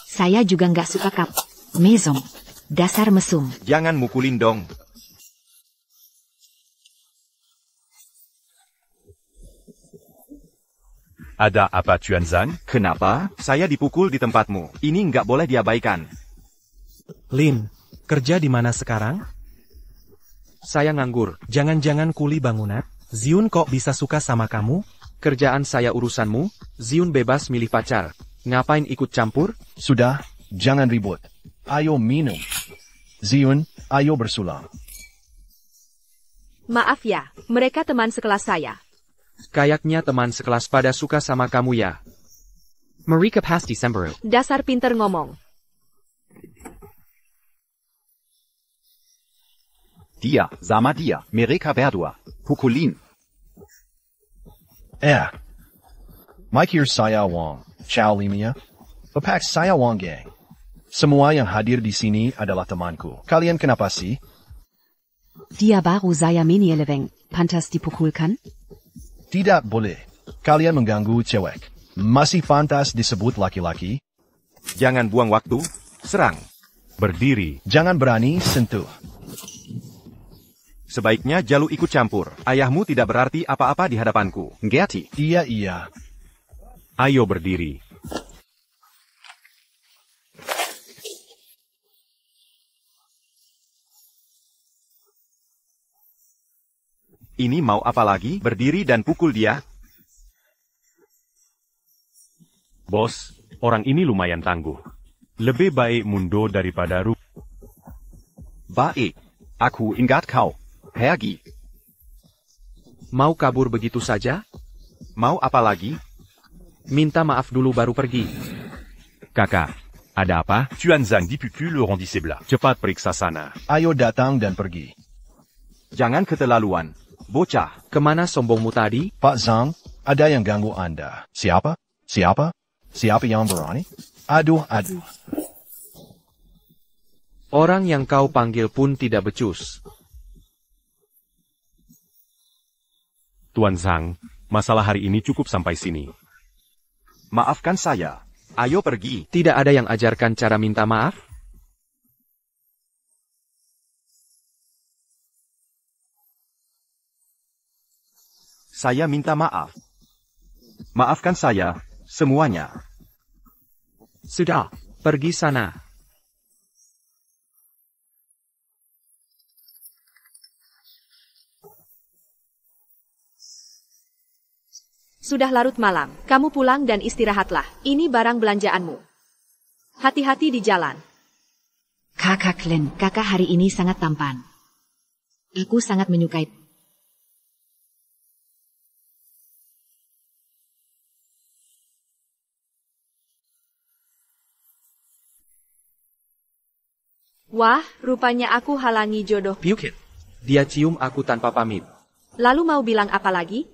Saya juga nggak suka kap. Mesum. Dasar mesum. Jangan mukulin dong. Ada apa Chuanzang? Kenapa? Saya dipukul di tempatmu. Ini nggak boleh diabaikan. Lin, kerja di mana sekarang? Saya nganggur. Jangan-jangan kuli bangunan? Ziun kok bisa suka sama kamu? Kerjaan saya urusanmu? Ziun bebas milih pacar. Ngapain ikut campur? Sudah, jangan ribut. Ayo minum. Ziun, ayo bersulam. Maaf ya, mereka teman sekelas saya. Kayaknya teman sekelas pada suka sama kamu ya. Mereka pasti cemburu. Dasar pinter ngomong. Dia, sama dia, mereka berdua. Pukulin. Mike saya Wong, Chow Limia. Lepak saya Wong Gang. Semua yang hadir di sini adalah temanku. Kalian kenapa sih? Dia baru saya Minieleweng. Pantas dipukulkan? Tidak boleh. Kalian mengganggu cewek. Masih pantas disebut laki-laki? Jangan buang waktu. Serang. Berdiri. Jangan berani sentuh. Sebaiknya Jalu ikut campur. Ayahmu tidak berarti apa-apa di hadapanku. Gerti. Iya. Ayo berdiri. Ini mau apa lagi? Berdiri dan pukul dia? Bos, orang ini lumayan tangguh. Lebih baik mundur daripada Baik. Aku ingat kau. Pergi. Mau kabur begitu saja? Mau apa lagi? Minta maaf dulu baru pergi. Kakak, ada apa? Chuanzang dipukul le rendit sebelah. Cepat periksa sana. Ayo datang dan pergi. Jangan keterlaluan. Bocah. Kemana sombongmu tadi? Pak Zhang, ada yang ganggu Anda. Siapa? Siapa yang berani? Aduh. Orang yang kau panggil pun tidak becus. Tuan Zhang, masalah hari ini cukup sampai sini. Maafkan saya. Ayo pergi. Tidak ada yang ajarkan cara minta maaf? Saya minta maaf. Maafkan saya, semuanya. Sudah, pergi sana. Sudah larut malam, kamu pulang dan istirahatlah. Ini barang belanjaanmu. Hati-hati di jalan. Kakak Lin, kakak hari ini sangat tampan. Aku sangat menyukai. Wah, rupanya aku halangi jodoh. Pyukit. Dia cium aku tanpa pamit. Lalu mau bilang apa lagi?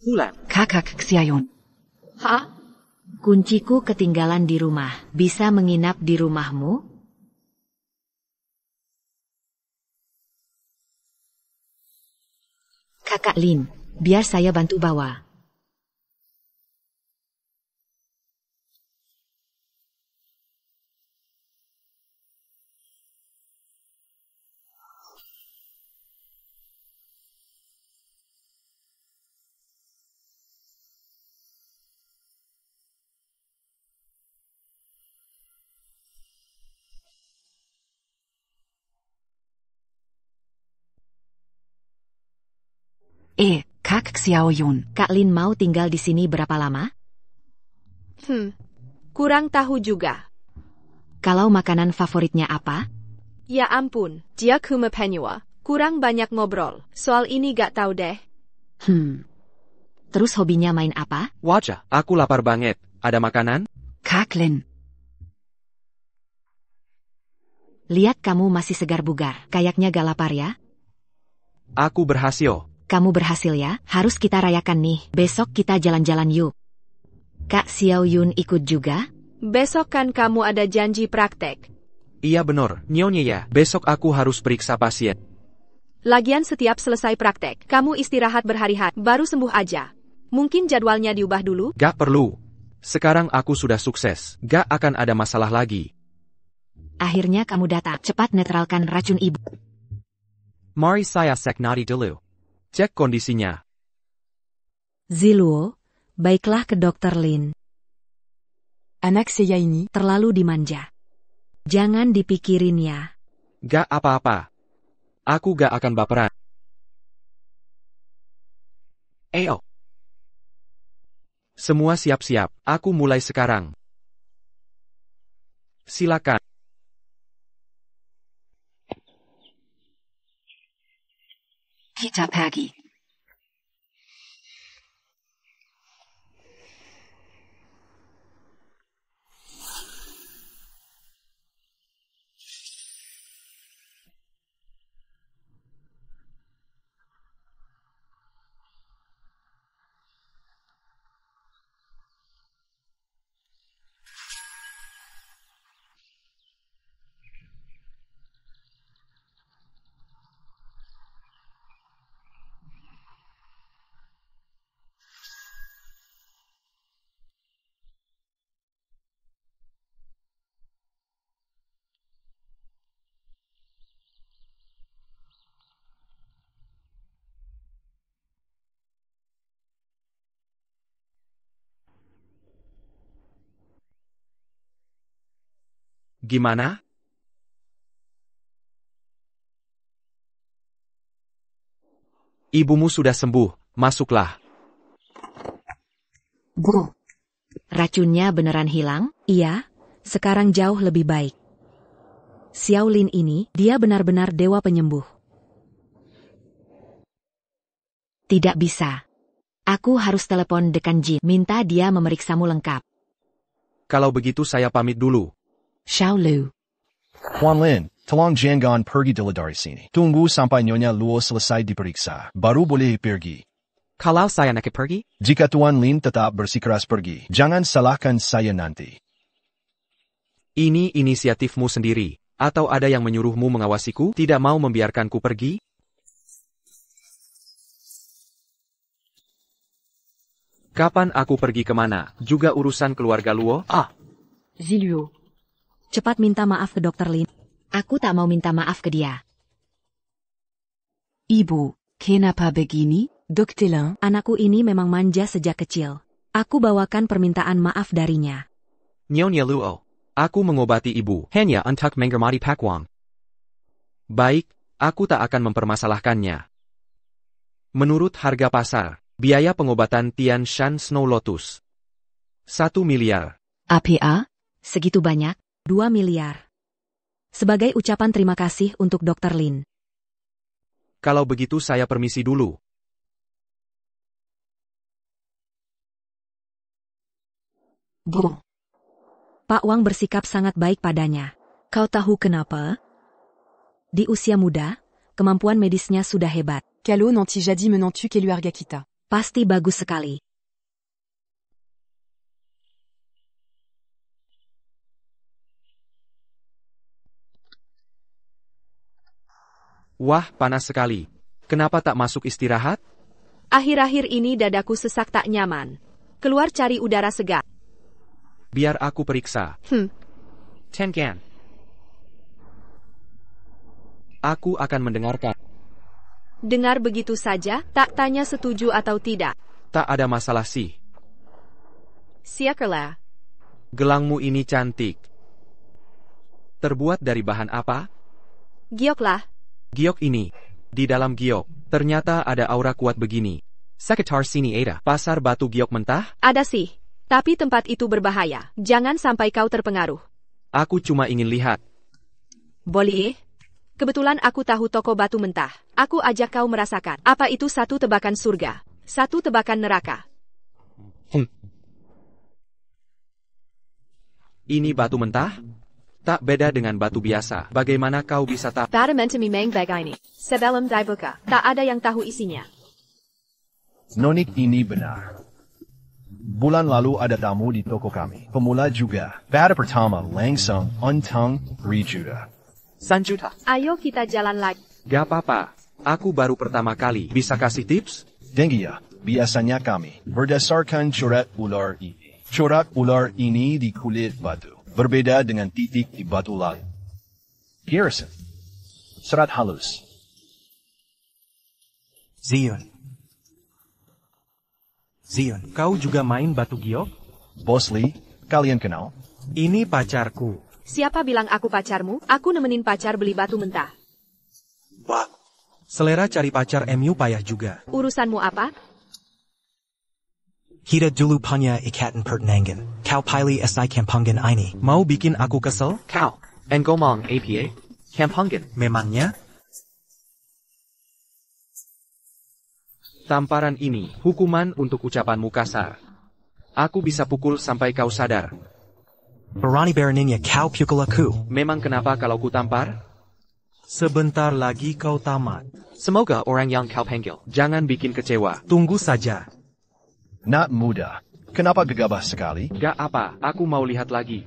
Hulan. Kakak Xiaoyun. Hah? Kunciku ketinggalan di rumah. Bisa menginap di rumahmu? Kakak Lin, biar saya bantu bawa. Kak Xiaoyun. Kak Lin mau tinggal di sini berapa lama? Kurang tahu juga. Kalau makanan favoritnya apa? Ya ampun, dia kumepenyua. Kurang banyak ngobrol. Soal ini gak tahu deh. Terus hobinya main apa? Wajah, aku lapar banget. Ada makanan? Kak Lin. Lihat kamu masih segar bugar. Kayaknya gak lapar ya? Aku berhasil. Kamu berhasil ya? Harus kita rayakan nih. Besok kita jalan-jalan yuk. Kak Xiaoyun ikut juga? Besok kan kamu ada janji praktek. Iya benar, Nyonya ya. Besok aku harus periksa pasien. Lagian setiap selesai praktek, kamu istirahat berhari-hari, baru sembuh aja. Mungkin jadwalnya diubah dulu? Gak perlu. Sekarang aku sudah sukses. Gak akan ada masalah lagi. Akhirnya kamu datang. Cepat netralkan racun ibu. Mari saya cek nadi dulu. Cek kondisinya. Ziluo, baiklah ke Dr. Lin. Anak Seya ini Terlalu dimanja. Jangan dipikirin ya. Gak apa-apa. Aku gak akan baperan. Ayo. Semua siap-siap, aku mulai sekarang. Silakan. Kita pagi. Gimana? Ibumu sudah sembuh, masuklah. Bu. Racunnya beneran hilang? Iya, sekarang jauh lebih baik. Xiao Lin ini, dia benar-benar dewa penyembuh. Tidak bisa. Aku harus telepon Dekan Jin, minta dia memeriksamu lengkap. Kalau begitu saya pamit dulu. Xiao Lu. Huan Lin, tolong jangan pergi dari sini. Tunggu sampai Nyonya Luo selesai diperiksa, baru boleh pergi. Kalau saya nak pergi? Jika Tuan Lin tetap bersikeras pergi, jangan salahkan saya nanti. Ini inisiatifmu sendiri. Atau ada yang menyuruhmu mengawasiku, tidak mau membiarkanku pergi? Kapan aku pergi kemana? Juga urusan keluarga Luo? Ziluo. Cepat minta maaf ke Dr. Lin. Aku tak mau minta maaf ke dia. Ibu, kenapa begini? Dr. Lin. Anakku ini memang manja sejak kecil. Aku bawakan permintaan maaf darinya. Nyonya Luo. Aku mengobati ibu. Hanya untuk menghormati Pakwang. Baik, aku tak akan mempermasalahkannya. Menurut harga pasar, biaya pengobatan Tian Shan Snow Lotus 1 miliar. APA? Segitu banyak? 2 miliar. Sebagai ucapan terima kasih untuk Dr. Lin. Kalau begitu saya permisi dulu. Bu. Pak Wang bersikap sangat baik padanya. Kau tahu kenapa? Di usia muda, kemampuan medisnya sudah hebat. Kalo nanti jadi menantu keluarga kita. Pasti bagus sekali. Wah, panas sekali. Kenapa tak masuk istirahat? Akhir-akhir ini dadaku sesak tak nyaman. Keluar cari udara segar. Biar aku periksa. Tenkan. Aku akan mendengarkan. Dengar begitu saja, tak tanya setuju atau tidak. Tak ada masalah sih. Siakerlah. Gelangmu ini cantik. Terbuat dari bahan apa? Gioklah. Giok ini. Di dalam giok, ternyata ada aura kuat begini. Sekitar sini ada pasar batu giok mentah? Ada sih. Tapi tempat itu berbahaya. Jangan sampai kau terpengaruh. Aku cuma ingin lihat. Boleh? Kebetulan aku tahu toko batu mentah. Aku ajak kau merasakan. Apa itu satu tebakan surga? Satu tebakan neraka. Ini batu mentah? Tak beda dengan batu biasa. Bagaimana kau bisa tahu? Badamentami meng bagay ini. Sebelum dibuka, tak ada yang tahu isinya. Nonik ini benar. Bulan lalu ada tamu di toko kami. Pemula juga. Pada pertama langsung untang 3 juta. Sanjuta. Ayo kita jalan lagi. Gak apa-apa. Aku baru pertama kali. Bisa kasih tips? Dengia, biasanya kami berdasarkan corak ular ini. Corak ular ini di kulit batu. Berbeda dengan titik di batu lain. Garrison. Serat halus. Zion, kau juga main batu giok? Bos Lee, kalian kenal? Ini pacarku. Siapa bilang aku pacarmu? Aku nemenin pacar beli batu mentah. Wah. Selera cari pacar MU payah juga. Urusanmu apa? Kita dulu punya ikatan pertenangan. Kau pilih SI Kampungan ini. Mau bikin aku kesel? Kau, Ngomong APA? Kampungan. Memangnya? Tamparan ini, hukuman untuk ucapanmu kasar. Aku bisa pukul sampai kau sadar. Berani beraninya kau pukul aku. Memang kenapa kalau ku tampar? Sebentar lagi kau tamat. Semoga orang yang kau panggil, jangan bikin kecewa. Tunggu saja. Nak muda, kenapa gegabah sekali? Gak apa, aku mau lihat lagi.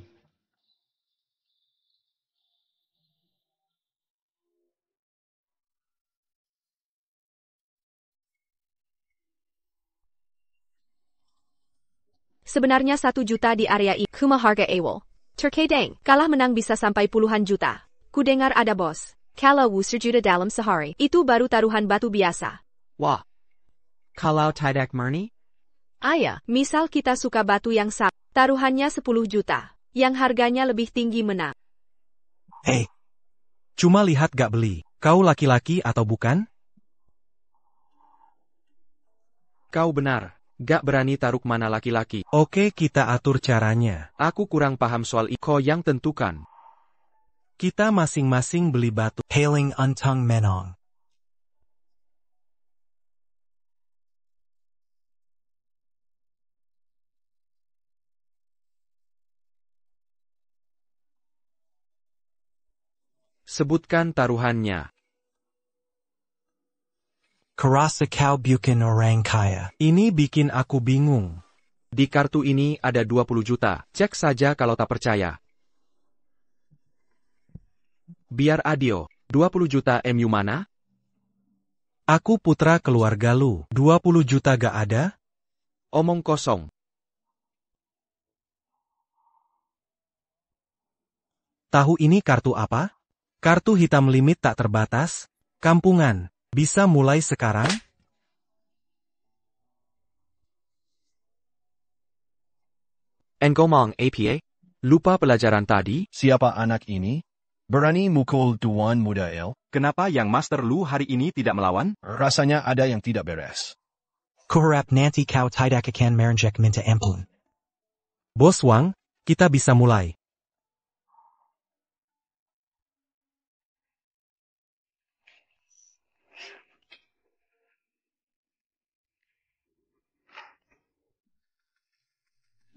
Sebenarnya 1 juta di area ini. Kumaharga Ewol. Terkadang, kalah menang bisa sampai puluhan juta. Ku dengar ada bos. Kalau juta dalam sehari, itu baru taruhan batu biasa. Wah. Kalau tidak murni? Ayah, misal kita suka batu yang sama, taruhannya 10 juta. Yang harganya lebih tinggi menang. Hei. Cuma lihat gak beli. Kau laki-laki atau bukan? Kau benar. Gak berani taruh mana laki-laki. Oke, kita atur caranya. Aku kurang paham soal iko yang tentukan. Kita masing-masing beli batu. Hailing Untung Menong. Sebutkan taruhannya. Kerasa kau bukan orang kaya. Ini bikin aku bingung. Di kartu ini ada 20 juta. Cek saja kalau tak percaya. Biar adil. 20 juta MU mana? Aku putra keluarga lu. 20 juta gak ada? Omong kosong. Tahu ini kartu apa? Kartu hitam limit tak terbatas. Kampungan. Bisa mulai sekarang? Ngomong APA? Lupa pelajaran tadi? Siapa anak ini? Berani mukul Tuan Muda El? Kenapa yang Master Lu hari ini tidak melawan? Rasanya ada yang tidak beres. Kuharap nanti kau tidak akan merenjak minta ampun. Bos Wang, kita bisa mulai.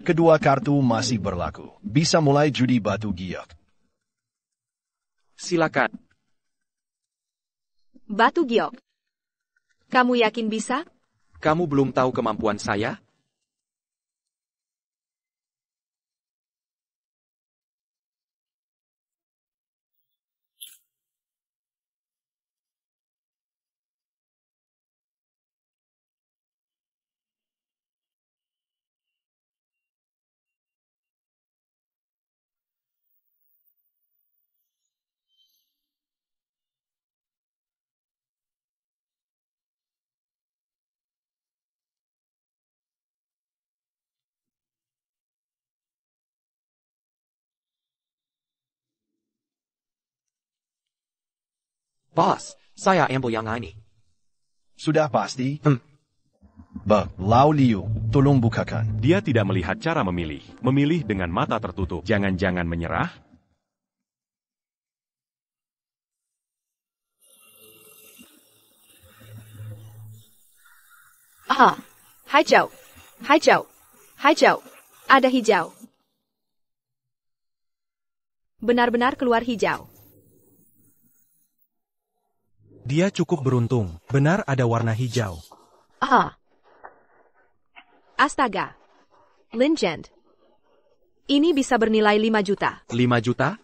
Kedua kartu masih berlaku. Bisa mulai judi batu giok. Silakan. Batu giok. Kamu yakin bisa? Kamu belum tahu kemampuan saya? Bos, saya ambil yang ini. Sudah pasti? Lau Liu, tolong bukakan. Dia tidak melihat cara memilih. Memilih dengan mata tertutup. Jangan-jangan menyerah? Hijau. Hijau. Hijau. Ada hijau. Benar-benar keluar hijau. Dia cukup beruntung. Benar ada warna hijau. Astaga. Legend. Ini bisa bernilai 5 juta. 5 juta?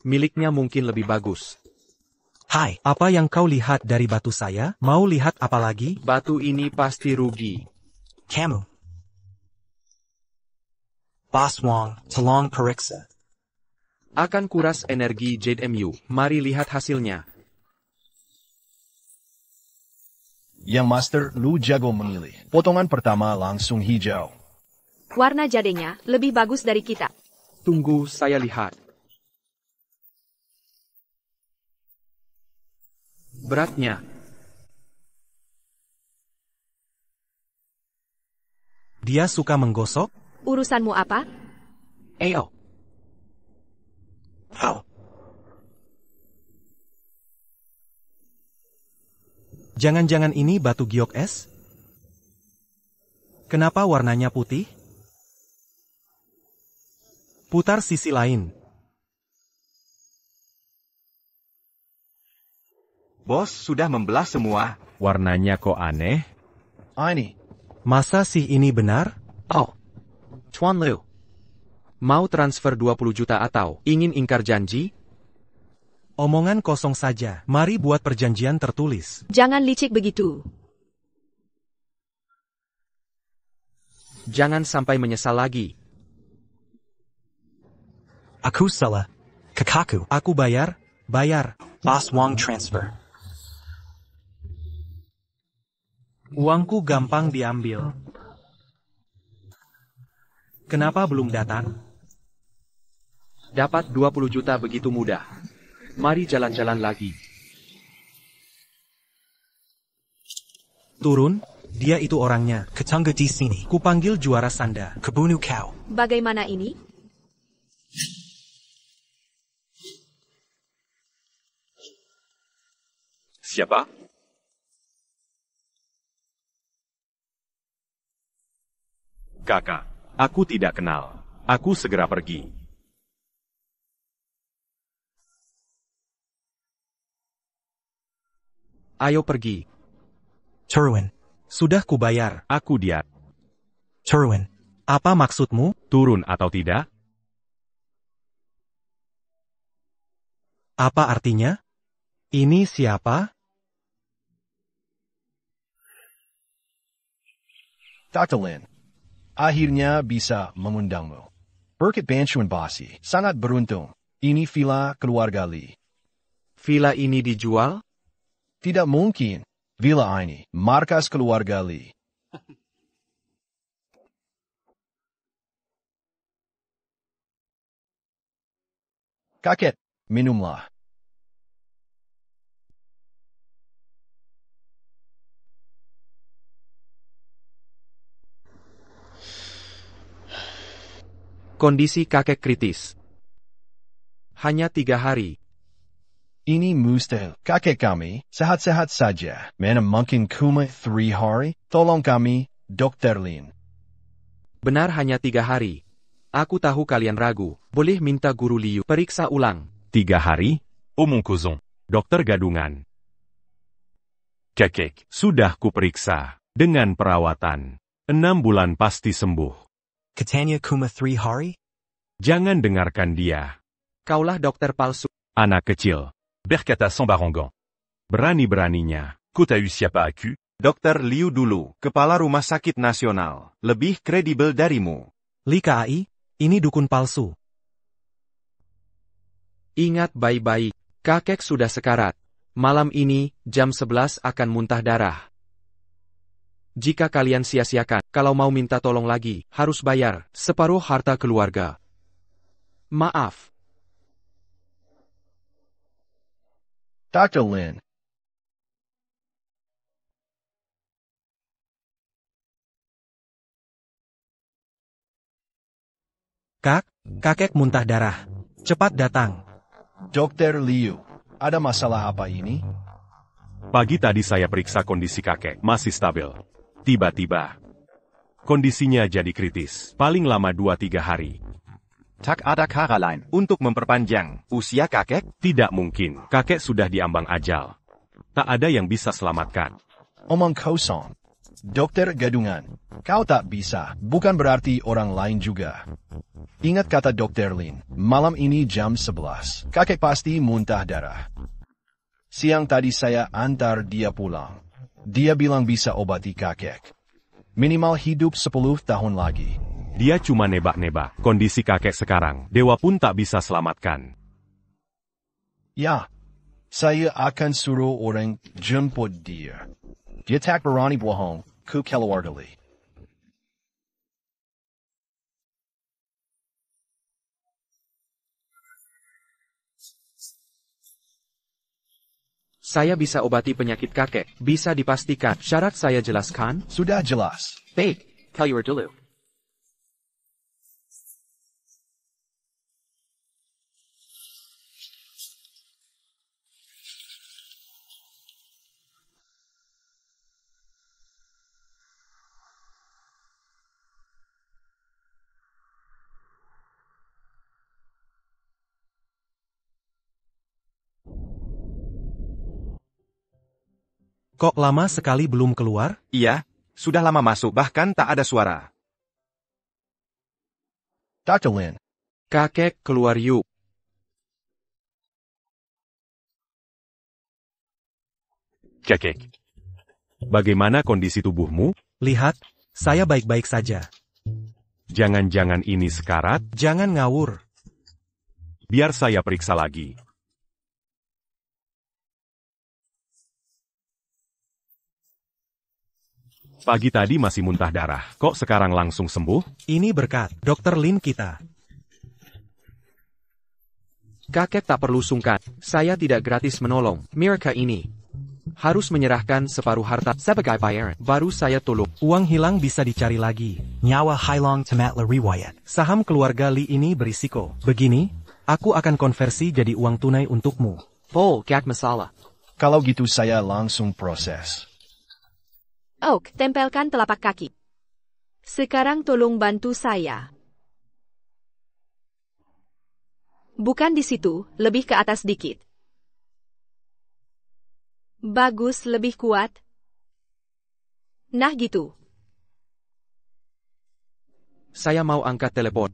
Miliknya mungkin lebih bagus. Hai, apa yang kau lihat dari batu saya? Mau lihat apa lagi? Batu ini pasti rugi. Kamu. Bos Wang, tolong periksa. Akan kuras energi Jade MU. Mari lihat hasilnya. Yang Master Lu jago memilih. Potongan pertama langsung hijau. Warna jadenya lebih bagus dari kita. Tunggu saya lihat. Beratnya. Dia suka menggosok? Urusanmu apa? Ayo. Jangan-jangan ini batu giok es? Kenapa warnanya putih? Putar sisi lain. Bos sudah membelah semua. Warnanya kok aneh? Ini. Masa sih ini benar? Oh. Tuan Liu. Mau transfer 20 juta atau ingin ingkar janji? Omongan kosong saja. Mari buat perjanjian tertulis. Jangan licik begitu. Jangan sampai menyesal lagi. Aku salah. Kakaku. Aku bayar. Boss Wang transfer. Uangku gampang diambil. Kenapa belum datang? Dapat 20 juta begitu mudah. Mari jalan-jalan lagi. Turun, dia itu orangnya. Ketangga di sini. Kupanggil juara Sanda. Kebunu kau. Bagaimana ini? Siapa? Kakak, aku tidak kenal. Aku segera pergi. Ayo pergi. Turun. Sudah kubayar. Aku diat. Turun. Apa maksudmu? Turun atau tidak? Apa artinya? Ini siapa? Dr. Lin. Akhirnya bisa mengundangmu. Berkat bantuan Basi. Sangat beruntung. Ini villa keluarga Li. Villa ini dijual? Tidak mungkin. Villa ini, markas keluarga Li. Kakek, minumlah. Kondisi kakek kritis. Hanya 3 hari. Ini mustahil. Kakek kami, sehat-sehat saja. Mana mungkin cuma 3 hari? Tolong kami, Dr. Lin. Benar hanya 3 hari. Aku tahu kalian ragu. Boleh minta Guru Liu periksa ulang. 3 hari? Oh mon cousin. Dokter gadungan. Kakek, sudah kuperiksa. Dengan perawatan. 6 bulan pasti sembuh. Katanya kuma 3 hari? Jangan dengarkan dia. Kaulah dokter palsu. Anak kecil. Berkata sans barangan. Berani-beraninya. Kota eu siapa aku? Dr. Liu dulu, Kepala Rumah Sakit Nasional. Lebih kredibel darimu. Li Kai, ini dukun palsu. Ingat baik-baik. Kakek sudah sekarat. Malam ini, jam 11 akan muntah darah. Jika kalian sia-siakan, kalau mau minta tolong lagi, harus bayar separuh harta keluarga. Maaf. Dr. Lin. Kakek muntah darah. Cepat datang. Dr. Liu, ada masalah apa ini? Pagi tadi saya periksa kondisi kakek. Masih stabil. Tiba-tiba. Kondisinya jadi kritis. Paling lama 2-3 hari. Tak ada cara lain untuk memperpanjang usia kakek? Tidak mungkin. Kakek sudah diambang ajal. Tak ada yang bisa selamatkan. Omong kosong. Dokter gadungan. Kau tak bisa. Bukan berarti orang lain juga. Ingat kata Dr. Lin. Malam ini jam 11. Kakek pasti muntah darah. Siang tadi saya antar dia pulang. Dia bilang bisa obati kakek. Minimal hidup 10 tahun lagi. Dia cuma nebak-nebak. Kondisi kakek sekarang, dewa pun tak bisa selamatkan. Ya, saya akan suruh orang jemput dia. Dia tak berani bohong, ku keluarga Li. Saya bisa obati penyakit kakek. Bisa dipastikan. Syarat saya jelaskan? Sudah jelas. Baik, keluar dulu. Kok lama sekali belum keluar? Iya, sudah lama masuk bahkan tak ada suara. Dr. Lin, Kakek, keluar yuk. Kakek. Bagaimana kondisi tubuhmu? Lihat, saya baik-baik saja. Jangan-jangan ini sekarat? Jangan ngawur. Biar saya periksa lagi. Pagi tadi masih muntah darah. Kok sekarang langsung sembuh? Ini berkat Dr. Lin kita. Kakek tak perlu sungkan. Saya tidak gratis menolong. Mereka ini harus menyerahkan separuh harta sebagai bayaran. Baru saya tolong. Uang hilang bisa dicari lagi. Nyawa Hailong Tematlah riwayat. Saham keluarga Li ini berisiko. Begini, aku akan konversi jadi uang tunai untukmu. Oh, gak masalah. kalau gitu saya langsung proses. Oak, tempelkan telapak kaki. Sekarang tolong bantu saya. Bukan di situ, lebih ke atas dikit. Bagus, lebih kuat. Nah gitu. Saya mau angkat telepon.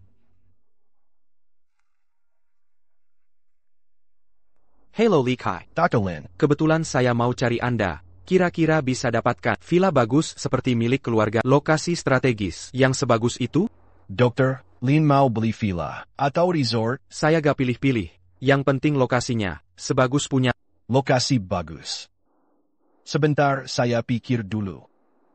Hello Li Kai. Dr. Lin, Kebetulan saya mau cari Anda. Kira-kira bisa dapatkan villa bagus seperti milik keluarga, lokasi strategis yang sebagus itu? Dr. Lin mau beli villa atau resort, Saya gak pilih-pilih. Yang penting lokasinya, sebagus punya. lokasi bagus. Sebentar saya pikir dulu.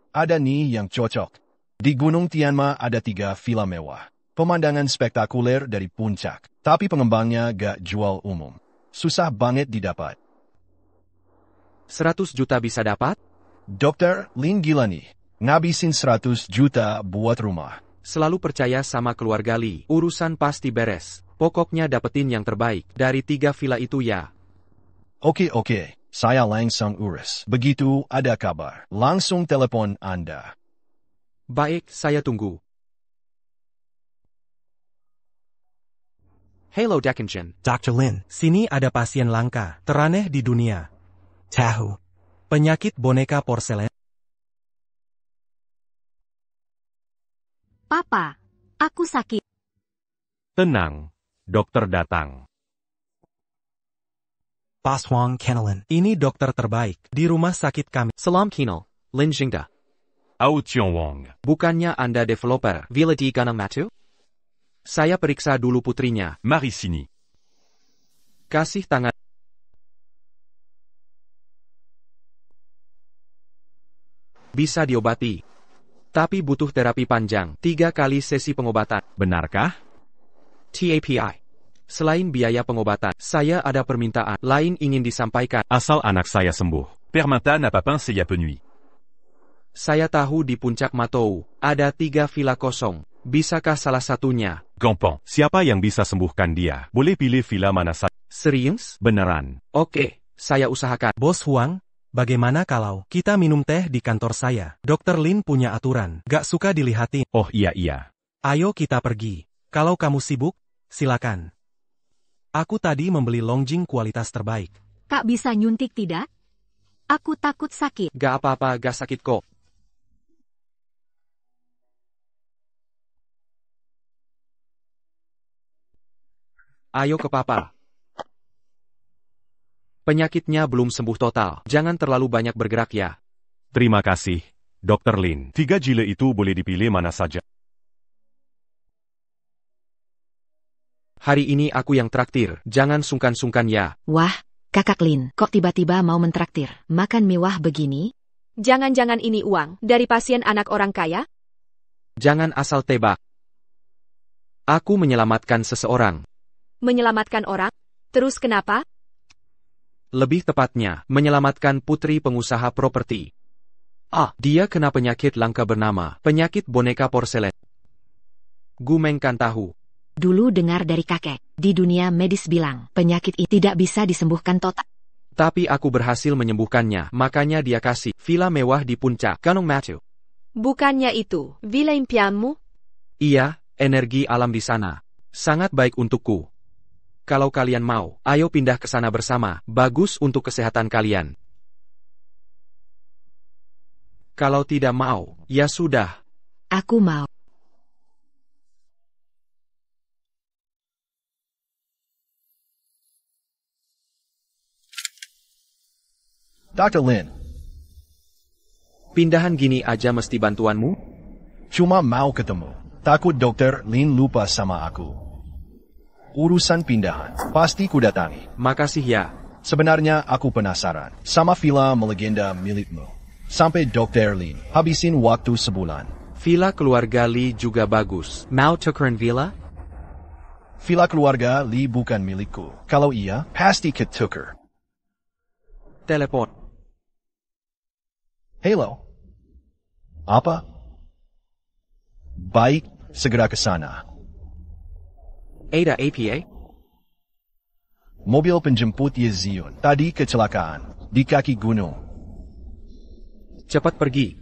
Ada nih yang cocok. Di Gunung Tianma ada 3 villa mewah. Pemandangan spektakuler dari puncak, tapi pengembangnya gak jual umum. Susah banget didapat. 100 juta bisa dapat? Dr. Lin gila nih. Ngabisin 100 juta buat rumah. Selalu percaya sama keluarga Li. Urusan pasti beres. Pokoknya dapetin yang terbaik dari 3 villa itu ya. Oke, saya langsung urus. Begitu ada kabar, langsung telepon Anda. Baik, saya tunggu. Hello Dekenjen. Dr. Lin, sini ada pasien langka, teraneh di dunia. Tahu. Penyakit boneka porselen. Papa, aku sakit. Tenang, dokter datang. Pas Huang Kenelin. Ini dokter terbaik di rumah sakit kami. Salam Kinal, Lin Jingda. Ao Chiong Wong. Bukannya Anda developer Villa di Ganang Matu? Saya periksa dulu putrinya. Marie sini. Kasih tangan. Bisa diobati. Tapi butuh terapi panjang, 3 kali sesi pengobatan. Benarkah? TAPI. Selain biaya pengobatan, saya ada permintaan lain ingin disampaikan. Asal anak saya sembuh. Permata n'a pas pincé y a peu nuit. Saya tahu di puncak Matou, ada 3 villa kosong. Bisakah salah satunya? Gampang. Siapa yang bisa sembuhkan dia? Boleh pilih villa mana saja. Serius? Beneran. Oke, saya usahakan. Bos Huang, bagaimana kalau kita minum teh di kantor saya? Dr. Lin punya aturan, gak suka dilihatin. Oh iya. Ayo kita pergi. Kalau kamu sibuk, silakan. Aku tadi membeli Longjing kualitas terbaik. Kak bisa nyuntik tidak? Aku takut sakit. Gak apa-apa, gak sakit kok. Ayo ke papa. Penyakitnya belum sembuh total. Jangan terlalu banyak bergerak ya. Terima kasih, Dr. Lin. 3 jile itu boleh dipilih mana saja. Hari ini aku yang traktir. Jangan sungkan-sungkan ya. Wah, Kakak Lin, kok tiba-tiba mau mentraktir? Makan mewah begini? Jangan-jangan ini uang dari pasien anak orang kaya? Jangan asal tebak. Aku menyelamatkan seseorang. Menyelamatkan orang? Terus kenapa? Lebih tepatnya, menyelamatkan putri pengusaha properti. Dia kena penyakit langka bernama penyakit boneka porselen. Gumengkan tahu. Dulu dengar dari kakek, di dunia medis bilang, penyakit ini tidak bisa disembuhkan total. Tapi aku berhasil menyembuhkannya, makanya dia kasih villa mewah di puncak Gunung Matu. Bukannya itu villa impianmu? Iya, energi alam di sana. Sangat baik untukku. Kalau kalian mau, ayo pindah ke sana bersama, bagus untuk kesehatan kalian. Kalau tidak mau, ya sudah. Aku mau. Dr. Lin, Pindahan gini aja mesti bantuanmu? cuma mau ketemu. Takut Dr. Lin lupa sama aku. Urusan pindahan, pasti kudatangi. Makasih ya. Sebenarnya aku penasaran sama villa melegenda milikmu. Sampai Dr. Lin habisin waktu sebulan. Villa keluarga Lee juga bagus. Mau tukeran villa? Villa keluarga Lee bukan milikku. Kalau iya, pasti ketuker. Telepon. Halo. Apa? Baik, segera ke sana. Ada APA? Mobil penjemput Yezion tadi kecelakaan di kaki gunung. Cepat pergi.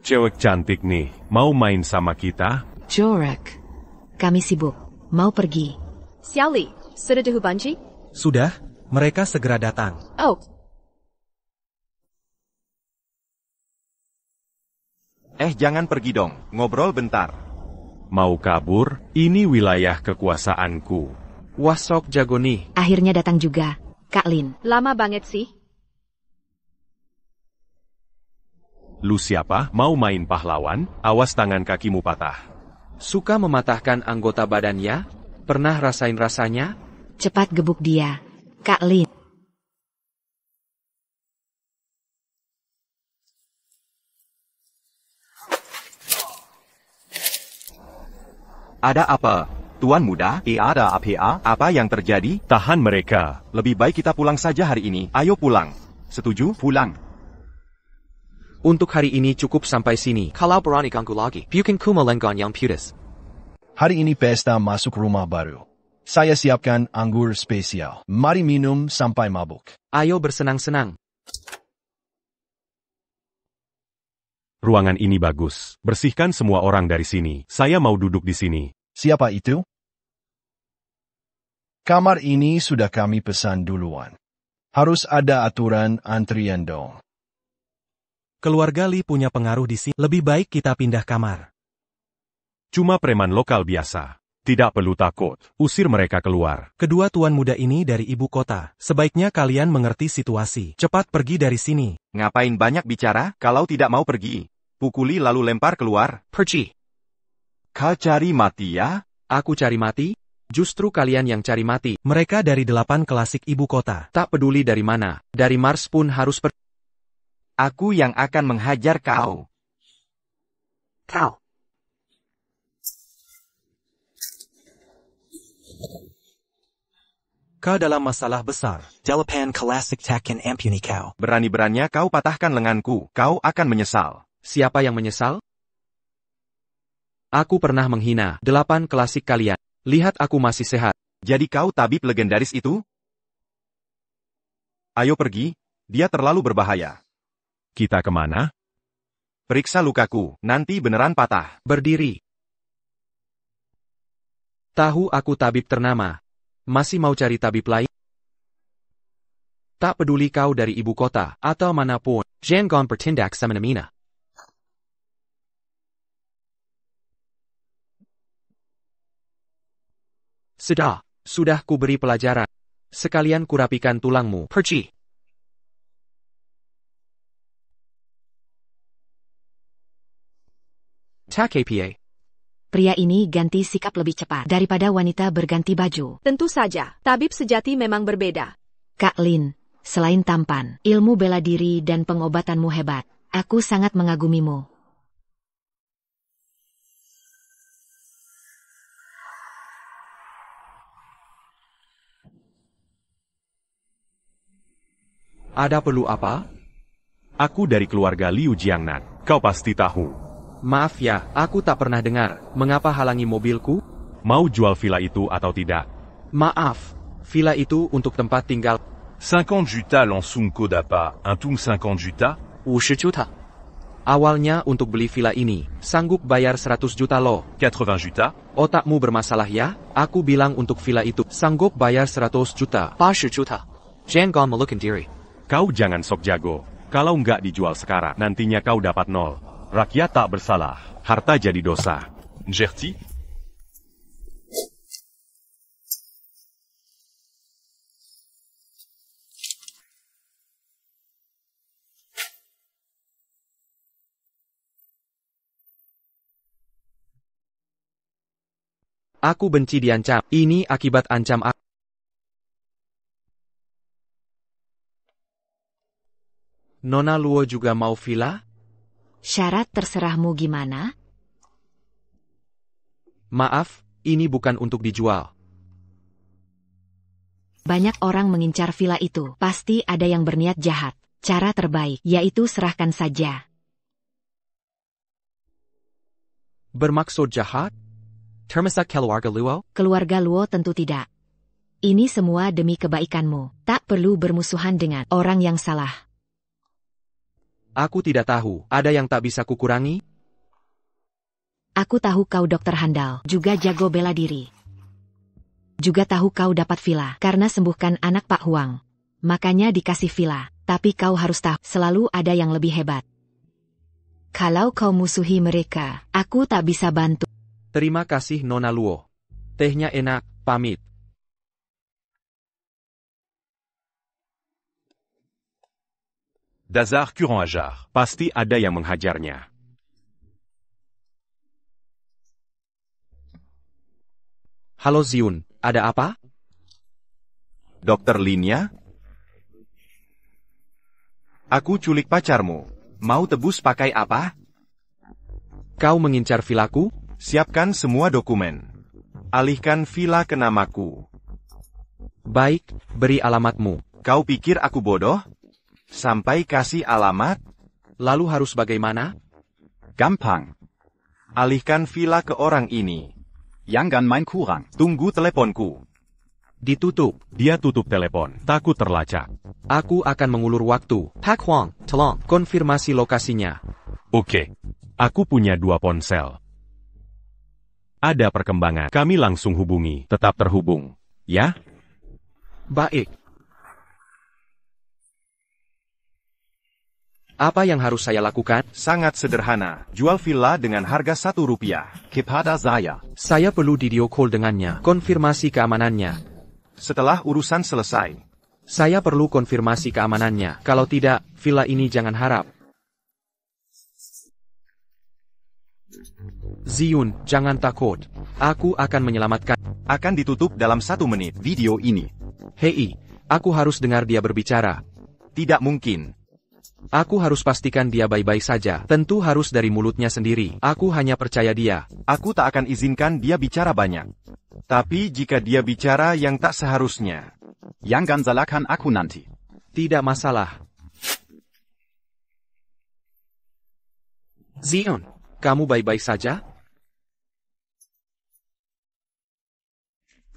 Cewek cantik nih, mau main sama kita? Jorek, kami sibuk. Mau pergi. Xiaoli, sudah dihubanji? Sudah, mereka segera datang. Oh, Jangan pergi dong, ngobrol bentar. Mau kabur? Ini wilayah kekuasaanku. Wah sok jago nih. Akhirnya datang juga, Kak Lin. lama banget sih. Lu siapa? Mau main pahlawan? Awas tangan kakimu patah. Suka mematahkan anggota badannya? Pernah rasain rasanya? Cepat gebuk dia, Kak Lin. Ada apa? Tuan muda? Ada apa? Apa yang terjadi? Tahan mereka. Lebih baik kita pulang saja hari ini. Ayo pulang. Setuju? Pulang. Untuk hari ini cukup sampai sini. Kalau berani ganggu lagi, bukan ku melenggang yang putus. Hari ini pesta masuk rumah baru. Saya siapkan anggur spesial. Mari minum sampai mabuk. Ayo bersenang-senang. Ruangan ini bagus. Bersihkan semua orang dari sini. Saya mau duduk di sini. Siapa itu? Kamar ini sudah kami pesan duluan. Harus ada aturan antrian dong. Keluarga Lee punya pengaruh di sini. Lebih baik kita pindah kamar. Cuma preman lokal biasa. Tidak perlu takut. Usir mereka keluar. Kedua tuan muda ini dari ibu kota. Sebaiknya kalian mengerti situasi. Cepat pergi dari sini. Ngapain banyak bicara? Kalau tidak mau pergi, pukuli lalu lempar keluar. Pergi. Kau cari mati ya? Aku cari mati? Justru kalian yang cari mati. Mereka dari 8 klasik ibu kota. Tak peduli dari mana. Dari Mars pun harus pergi. Aku yang akan menghajar kau. Kau. Kau dalam masalah besar. Jalapan Classic Taken Ampuni kau. Berani-beraninya kau patahkan lenganku. Kau akan menyesal. Siapa yang menyesal? Aku pernah menghina 8 klasik kalian. Lihat aku masih sehat. Jadi kau tabib legendaris itu? Ayo pergi, dia terlalu berbahaya. Kita kemana? Periksa lukaku, nanti beneran patah. Berdiri. Tahu aku tabib ternama. Masih mau cari tabib lain? Tak peduli kau dari ibu kota, atau manapun. Jangan bertindak semena-mena. Sudah ku beri pelajaran. Sekalian kurapikan tulangmu. Pergi. Tak APA. Pria ini ganti sikap lebih cepat daripada wanita berganti baju. Tentu saja, tabib sejati memang berbeda. Kak Lin, Selain tampan, ilmu bela diri dan pengobatanmu hebat. Aku sangat mengagumimu. Ada perlu apa? Aku dari keluarga Liu Jiangnan. Kau pasti tahu. Maaf ya, aku tak pernah dengar. Mengapa halangi mobilku? Mau jual villa itu atau tidak? Maaf, villa itu untuk tempat tinggal. 50 juta langsung kodapa, untung 50 juta? 50 juta. Awalnya untuk beli villa ini, sanggup bayar 100 juta loh. 80 juta? Otakmu bermasalah ya? Aku bilang untuk villa itu, sanggup bayar 100 juta. 80 juta. Jangan melukin diri. Kau jangan sok jago. Kalau nggak dijual sekarang, nantinya kau dapat 0. Rakyat tak bersalah. Harta jadi dosa. Gerti? Aku benci diancam. Ini akibat ancam aku. Nona Luo juga mau villa? Syarat terserahmu gimana? Maaf, ini bukan untuk dijual. Banyak orang mengincar villa itu. Pasti ada yang berniat jahat. Cara terbaik, yaitu serahkan saja. Bermaksud jahat? Termasuk keluarga Luo? Keluarga Luo tentu tidak. Ini semua demi kebaikanmu. Tak perlu bermusuhan dengan orang yang salah. Aku tidak tahu, ada yang tak bisa kukurangi? Aku tahu kau dokter handal, juga jago bela diri. Juga tahu kau dapat villa, karena sembuhkan anak Pak Huang. Makanya dikasih villa, tapi kau harus tahu, selalu ada yang lebih hebat. Kalau kau musuhi mereka, aku tak bisa bantu. Terima kasih Nona Luo. Tehnya enak, pamit. Dazar Curant Ajar. Pasti ada yang menghajarnya. Halo Ziun, ada apa? Dokter Linya? Aku culik pacarmu. Mau tebus pakai apa? Kau mengincar villaku? Siapkan semua dokumen. Alihkan villa ke namaku. Baik, beri alamatmu. Kau pikir aku bodoh? Sampai kasih alamat? Lalu harus bagaimana? Gampang. Alihkan villa ke orang ini. Jangan main kurang. Tunggu teleponku. Ditutup. Dia tutup telepon, takut terlacak. Aku akan mengulur waktu. Pak Huang, tolong, konfirmasi lokasinya. Oke. Aku punya 2 ponsel. Ada perkembangan, kami langsung hubungi. Tetap terhubung. Ya? Baik. Apa yang harus saya lakukan? Sangat sederhana. Jual villa dengan harga Rp1. Kepada saya. Saya perlu video call dengannya. Konfirmasi keamanannya. Setelah urusan selesai. Saya perlu konfirmasi keamanannya. Kalau tidak, villa ini jangan harap. Ziun, jangan takut. Aku akan menyelamatkan. Akan ditutup dalam 1 menit. Video ini. Hei, aku harus dengar dia berbicara. Tidak mungkin. Aku harus pastikan dia baik-baik saja. Tentu harus dari mulutnya sendiri. Aku hanya percaya dia. Aku tak akan izinkan dia bicara banyak. Tapi jika dia bicara yang tak seharusnya. Jangan salahkan aku nanti. Tidak masalah. Zion, kamu baik-baik saja?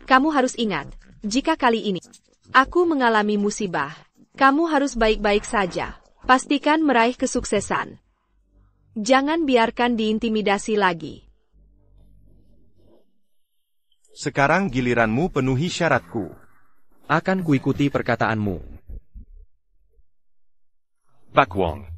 Kamu harus ingat, jika kali ini aku mengalami musibah, kamu harus baik-baik saja. Pastikan meraih kesuksesan. Jangan biarkan diintimidasi lagi. Sekarang giliranmu penuhi syaratku. Akan kuikuti perkataanmu. Pak Wong.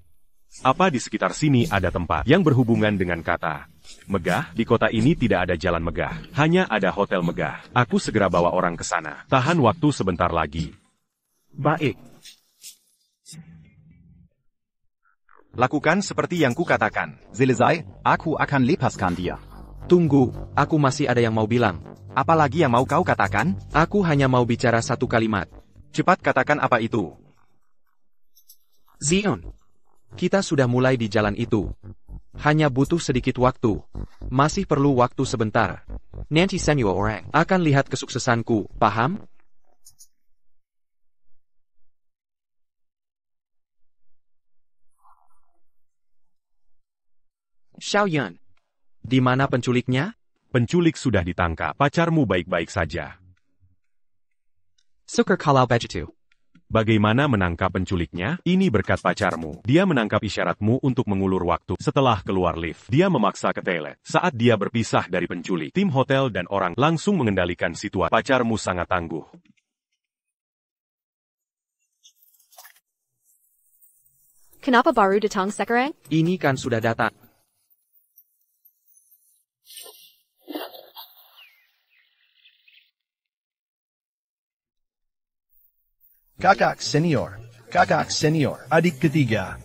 Apa di sekitar sini ada tempat yang berhubungan dengan kata megah? Di kota ini tidak ada jalan megah, hanya ada hotel megah. Aku segera bawa orang ke sana. Tahan waktu sebentar lagi. Baik. Lakukan seperti yang kukatakan. Selesai, aku akan lepaskan dia. Tunggu, aku masih ada yang mau bilang. Apalagi yang mau kau katakan? Aku hanya mau bicara 1 kalimat. Cepat katakan apa itu. Zion. Kita sudah mulai di jalan itu. Hanya butuh sedikit waktu. Masih perlu waktu sebentar. Nanti semua orang akan lihat kesuksesanku, paham? Xiaoyan. Di mana penculiknya? Penculik sudah ditangkap. Pacarmu baik-baik saja. Syukur kalau begitu. Bagaimana menangkap penculiknya? Ini berkat pacarmu. Dia menangkap isyaratmu untuk mengulur waktu. Setelah keluar lift, dia memaksa ke toilet. Saat dia berpisah dari penculik, tim hotel dan orang langsung mengendalikan situasi. Pacarmu sangat tangguh. Kenapa baru datang sekarang? Ini kan sudah datang. Kakak senior, adik ketiga.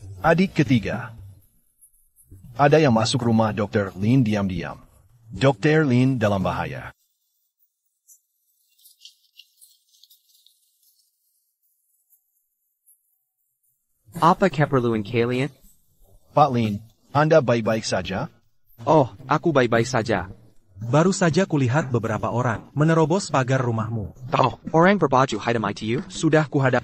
Ada yang masuk rumah Dr. Lin diam-diam. Dr. Lin dalam bahaya. Apa keperluan kalian? Pak Lin, Anda baik-baik saja? Oh, aku baik-baik saja. Baru saja kulihat beberapa orang menerobos pagar rumahmu. Oh, orang berbaju hitam ITU sudah kuhadap.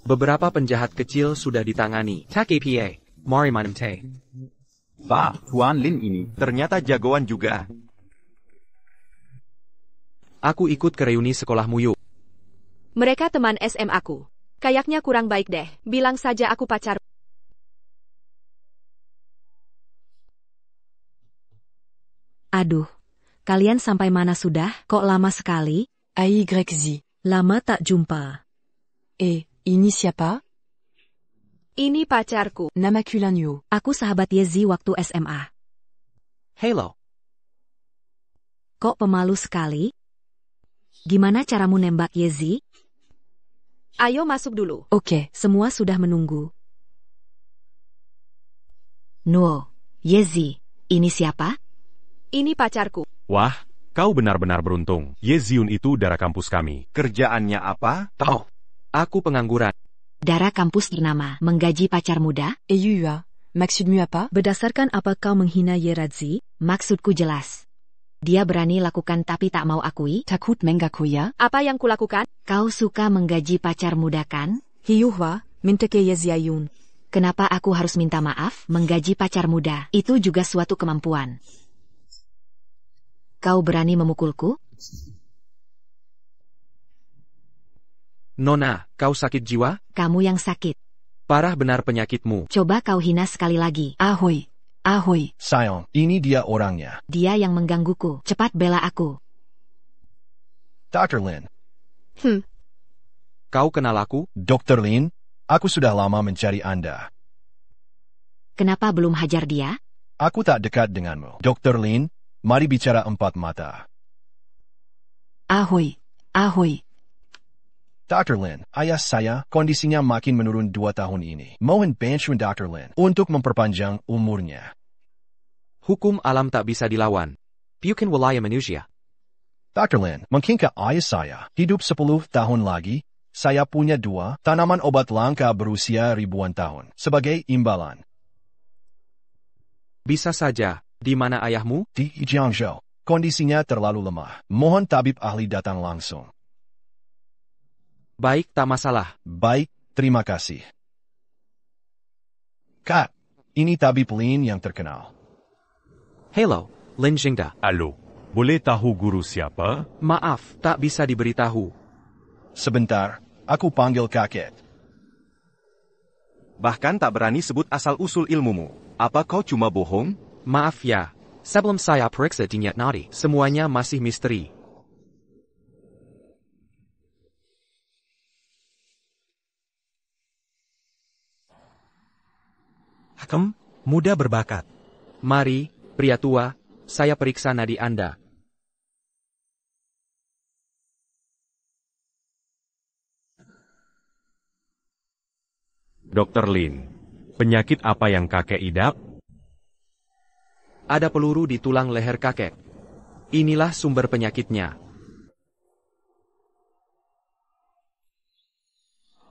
Beberapa penjahat kecil sudah ditangani. Tak APA, mari minum teh. Wah, Tuan Lin ini. Ternyata jagoan juga. Aku ikut ke reuni sekolahmu yuk. Mereka teman SM aku. Kayaknya kurang baik deh. Bilang saja aku pacar. Aduh, kalian sampai mana sudah? Kok lama sekali? AYZ. Lama tak jumpa. Ini siapa? Ini pacarku. Namakulan Yu. Aku sahabat Yezi waktu SMA. Halo. Kok pemalu sekali? Gimana caramu nembak Yezi? Ayo masuk dulu. Oke. Semua sudah menunggu. Nuo, Yezi, ini siapa? Ini pacarku. Wah, kau benar-benar beruntung. Yeziun itu darah kampus kami. Kerjaannya apa? Tahu. Aku pengangguran. Darah kampus bernama menggaji pacar muda? Eyua. Maksudmu apa? Berdasarkan apa kau menghina Yeradzi? Maksudku jelas. Dia berani lakukan tapi tak mau akui? Takut mengakuinya? Apa yang kulakukan? Kau suka menggaji pacar muda kan? Hiyuhwa, minta ke Yeziayun. Kenapa aku harus minta maaf? Menggaji pacar muda, itu juga suatu kemampuan. Kau berani memukulku? Nona, kau sakit jiwa? Kamu yang sakit. Parah benar penyakitmu. Coba kau hina sekali lagi. Ahoy. Sayang, ini dia orangnya. Dia yang menggangguku. Cepat bela aku. Dr. Lin. Kau kenal aku? Dr. Lin, aku sudah lama mencari Anda. Kenapa belum hajar dia? Aku tak dekat denganmu. Dr. Lin, mari bicara empat mata. Ahoy. Dr. Lin, ayah saya, kondisinya makin menurun 2 tahun ini. Mohon bantuan Dr. Lin untuk memperpanjang umurnya. Hukum alam tak bisa dilawan. Bukan wilayah manusia. Dr. Lin, mungkinkah ayah saya hidup 10 tahun lagi? Saya punya 2 tanaman obat langka berusia ribuan tahun sebagai imbalan. Bisa saja. Di mana ayahmu? Di Jiangzhou, kondisinya terlalu lemah. Mohon tabib ahli datang langsung. Baik, tak masalah. Baik, terima kasih. Kak, ini tabib Lin yang terkenal. Hello, Lin Jingda. Halo, boleh tahu guru siapa? Maaf, tak bisa diberitahu. Sebentar, aku panggil kakek. Bahkan tak berani sebut asal-usul ilmumu. Apa kau cuma bohong? Maaf ya. Sebelum saya periksa dinyat nadi, semuanya masih misteri. Hakem, muda berbakat. Mari, pria tua, saya periksa nadi Anda. Dr. Lin, penyakit apa yang kakek idap? Ada peluru di tulang leher kakek. Inilah sumber penyakitnya.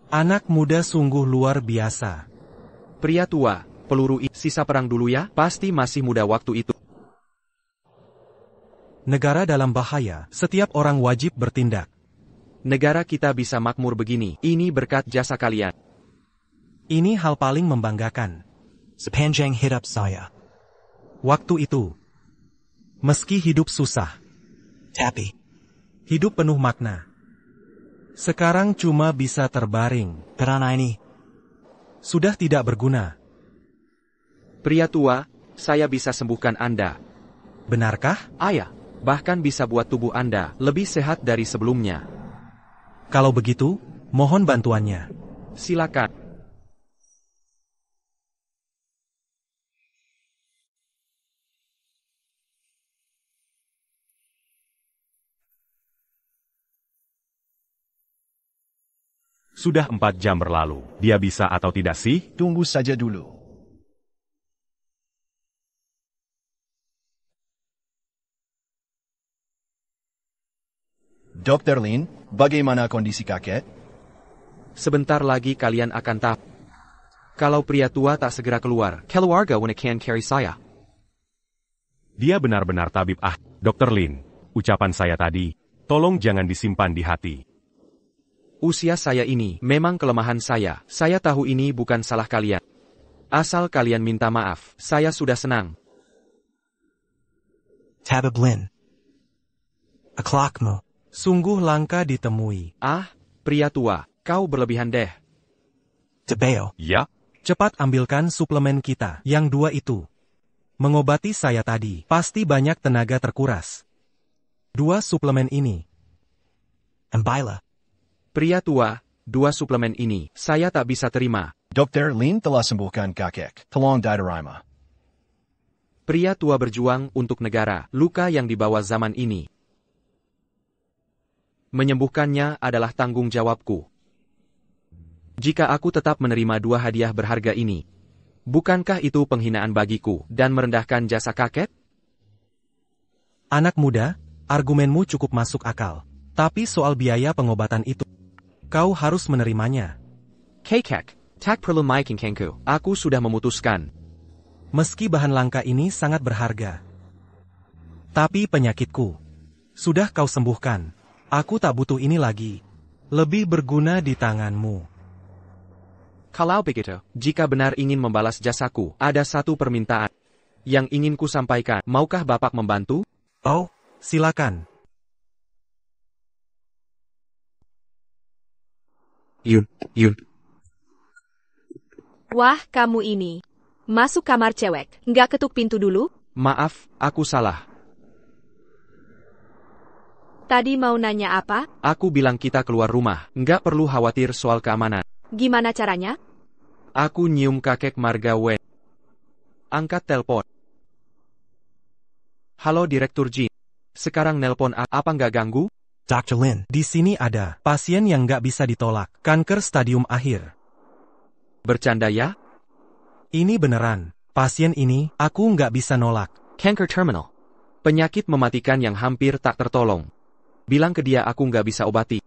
Anak muda sungguh luar biasa. Pria tua, peluru ini sisa perang dulu ya, pasti masih muda waktu itu. Negara dalam bahaya, setiap orang wajib bertindak. Negara kita bisa makmur begini, ini berkat jasa kalian. Ini hal paling membanggakan. Sepanjang hidup saya. Waktu itu, meski hidup susah, tapi hidup penuh makna. Sekarang cuma bisa terbaring. Karena ini sudah tidak berguna. Pria tua, saya bisa sembuhkan Anda. Benarkah? Ayah, bahkan bisa buat tubuh Anda lebih sehat dari sebelumnya. Kalau begitu, mohon bantuannya. Silakan. Sudah 4 jam berlalu. Dia bisa atau tidak sih? Tunggu saja dulu. Dr. Lin, bagaimana kondisi kakek? Sebentar lagi kalian akan tahu. Kalau pria tua tak segera keluar, keluarga can carry saya. Dia benar-benar tabib Dr. Lin, ucapan saya tadi, tolong jangan disimpan di hati. Usia saya ini memang kelemahan saya. Saya tahu ini bukan salah kalian. Asal kalian minta maaf, saya sudah senang. Tabib Lin. Akhlakmu sungguh langka ditemui. Pria tua, kau berlebihan deh. Tebeo. Ya? Cepat ambilkan suplemen kita, yang 2 itu. Mengobati saya tadi, pasti banyak tenaga terkuras. 2 suplemen ini. Ambaila. Pria tua, 2 suplemen ini, saya tak bisa terima. Dr. Lin telah sembuhkan kakek. Tolong diterima. Pria tua berjuang untuk negara, luka yang dibawa zaman ini. Menyembuhkannya adalah tanggung jawabku. Jika aku tetap menerima 2 hadiah berharga ini, bukankah itu penghinaan bagiku dan merendahkan jasa kakek? Anak muda, argumenmu cukup masuk akal. Tapi soal biaya pengobatan itu, kau harus menerimanya. Kakek, tak perlu kenku. Aku sudah memutuskan. Meski bahan langka ini sangat berharga. Tapi penyakitku sudah kau sembuhkan. Aku tak butuh ini lagi. Lebih berguna di tanganmu. Kalau begitu, jika benar ingin membalas jasaku, ada 1 permintaan yang ingin ku sampaikan. Maukah Bapak membantu? Oh, silakan. Yun. Wah, kamu ini. Masuk kamar cewek, nggak ketuk pintu dulu? Maaf, aku salah. Tadi mau nanya apa? Aku bilang kita keluar rumah, nggak perlu khawatir soal keamanan. Gimana caranya? Aku nyium kakek Marga Wen. Angkat telepon. Halo Direktur Jin. Sekarang nelpon apa nggak ganggu? Dr. Lin, di sini ada pasien yang nggak bisa ditolak, kanker stadium akhir. Bercanda ya? Ini beneran. Pasien ini, aku nggak bisa nolak. Kanker terminal. Penyakit mematikan yang hampir tak tertolong. Bilang ke dia aku nggak bisa obati.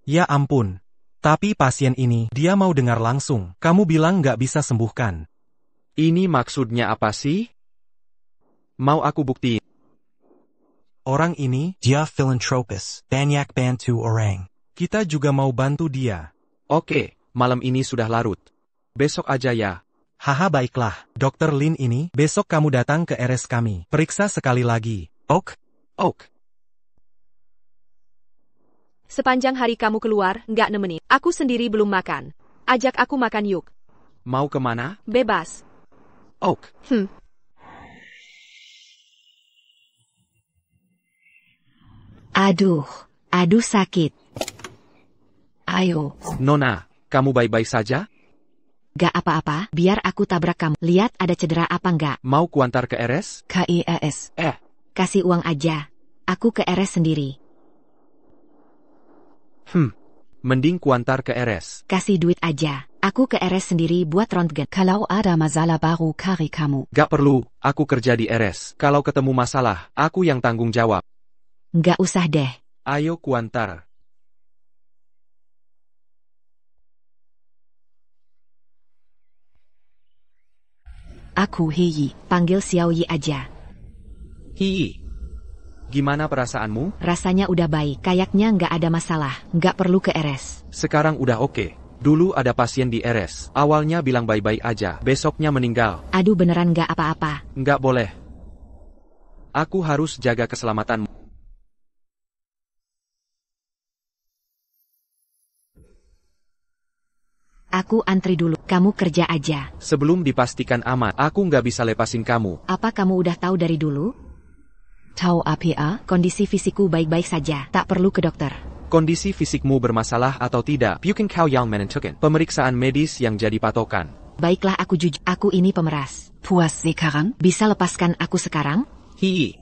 Ya ampun. Tapi pasien ini, dia mau dengar langsung. Kamu bilang nggak bisa sembuhkan. Ini maksudnya apa sih? Mau aku buktiin? Orang ini, dia filantropis, banyak bantu orang. Kita juga mau bantu dia. Oke, malam ini sudah larut. Besok aja ya. Haha baiklah, Dr. Lin ini, besok kamu datang ke RS kami. Periksa sekali lagi. Ok? Sepanjang hari kamu keluar, nggak nemenin. Aku sendiri belum makan. Ajak aku makan yuk. Mau kemana? Bebas. Ok. Aduh sakit. Ayo. Nona, kamu baik-baik saja? Gak apa-apa, biar aku tabrak kamu. Lihat ada cedera apa nggak? Mau kuantar ke RS? KIES. Kasih uang aja. Aku ke RS sendiri. Mending kuantar ke RS. Kasih duit aja. Aku ke RS sendiri buat röntgen. Kalau ada masalah baru cari kamu. Gak perlu, aku kerja di RS. Kalau ketemu masalah, aku yang tanggung jawab. Nggak usah deh. Ayo kuantar. Aku Hei. Panggil Xiao Yi aja. Hi. Gimana perasaanmu? Rasanya udah baik, kayaknya nggak ada masalah, nggak perlu ke RS. Sekarang udah oke. Dulu ada pasien di RS. Awalnya bilang baik-baik aja, besoknya meninggal. Aduh beneran nggak apa-apa. Nggak boleh. Aku harus jaga keselamatanmu. Aku antri dulu, kamu kerja aja. Sebelum dipastikan aman, aku nggak bisa lepasin kamu. Apa kamu udah tahu dari dulu? Tahu apa? Kondisi fisikku baik-baik saja, tak perlu ke dokter. Kondisi fisikmu bermasalah atau tidak, bukan kau yang menentukan. Pemeriksaan medis yang jadi patokan. Baiklah aku jujur, aku ini pemeras. Puas sekarang? Bisa lepaskan aku sekarang? Hi.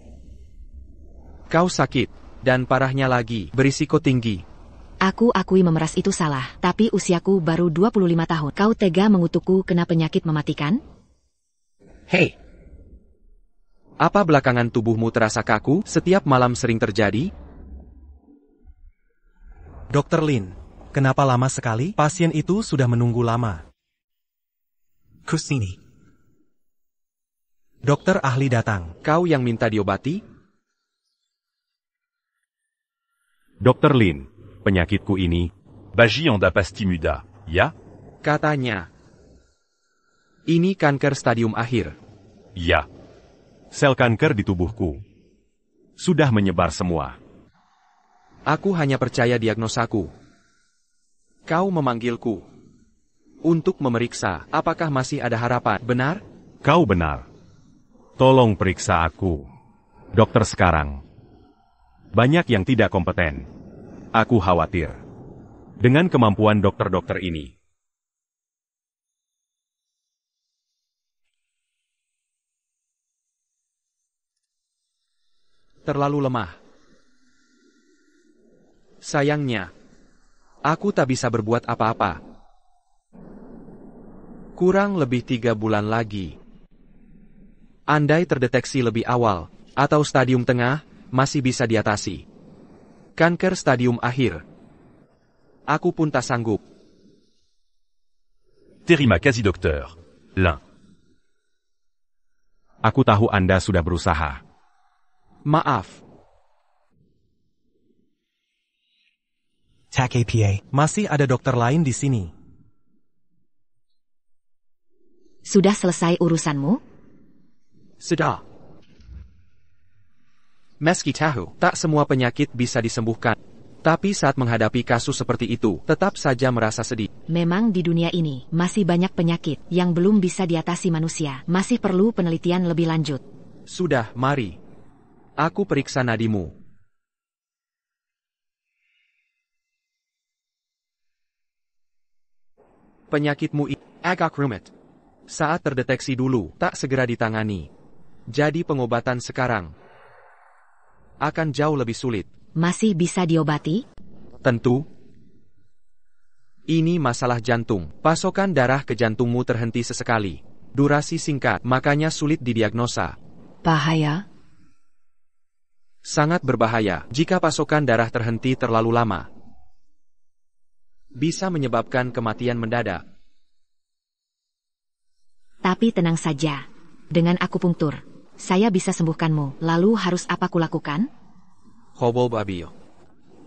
Kau sakit, dan parahnya lagi, berisiko tinggi. Aku akui memeras itu salah, tapi usiaku baru 25 tahun. Kau tega mengutukku kena penyakit mematikan? Hei. Apa belakangan tubuhmu terasa kaku, setiap malam sering terjadi? Dr. Lin, kenapa lama sekali? Pasien itu sudah menunggu lama. Kusini. Dokter ahli datang. Kau yang minta diobati? Dr. Lin, penyakitku ini. Bagi en dapastimuda, ya? Katanya. Ini kanker stadium akhir. Ya. Sel kanker di tubuhku sudah menyebar semua. Aku hanya percaya diagnosaku. Kau memanggilku untuk memeriksa apakah masih ada harapan, benar? Kau benar. Tolong periksa aku. Dokter sekarang. Banyak yang tidak kompeten. Aku khawatir. Dengan kemampuan dokter-dokter ini. Terlalu lemah. Sayangnya, aku tak bisa berbuat apa-apa. Kurang lebih 3 bulan lagi. Andai terdeteksi lebih awal, atau stadium tengah, masih bisa diatasi. Kanker stadium akhir. Aku pun tak sanggup. Terima kasih dokter. L'un. Aku tahu Anda sudah berusaha. Maaf. TAC APA, masih ada dokter lain di sini. Sudah selesai urusanmu? Sudah. Meski tahu, tak semua penyakit bisa disembuhkan. Tapi saat menghadapi kasus seperti itu, tetap saja merasa sedih. Memang di dunia ini, masih banyak penyakit yang belum bisa diatasi manusia. Masih perlu penelitian lebih lanjut. Sudah, mari. Aku periksa nadimu. Penyakitmu agak rumit. Saat terdeteksi dulu, tak segera ditangani. Jadi pengobatan sekarang akan jauh lebih sulit. Masih bisa diobati? Tentu. Ini masalah jantung. Pasokan darah ke jantungmu terhenti sesekali. Durasi singkat, makanya sulit didiagnosa. Bahaya? Sangat berbahaya jika pasokan darah terhenti terlalu lama. Bisa menyebabkan kematian mendadak. Tapi tenang saja. Dengan akupunktur, saya bisa sembuhkanmu. Lalu harus apa kulakukan? Hobol babio.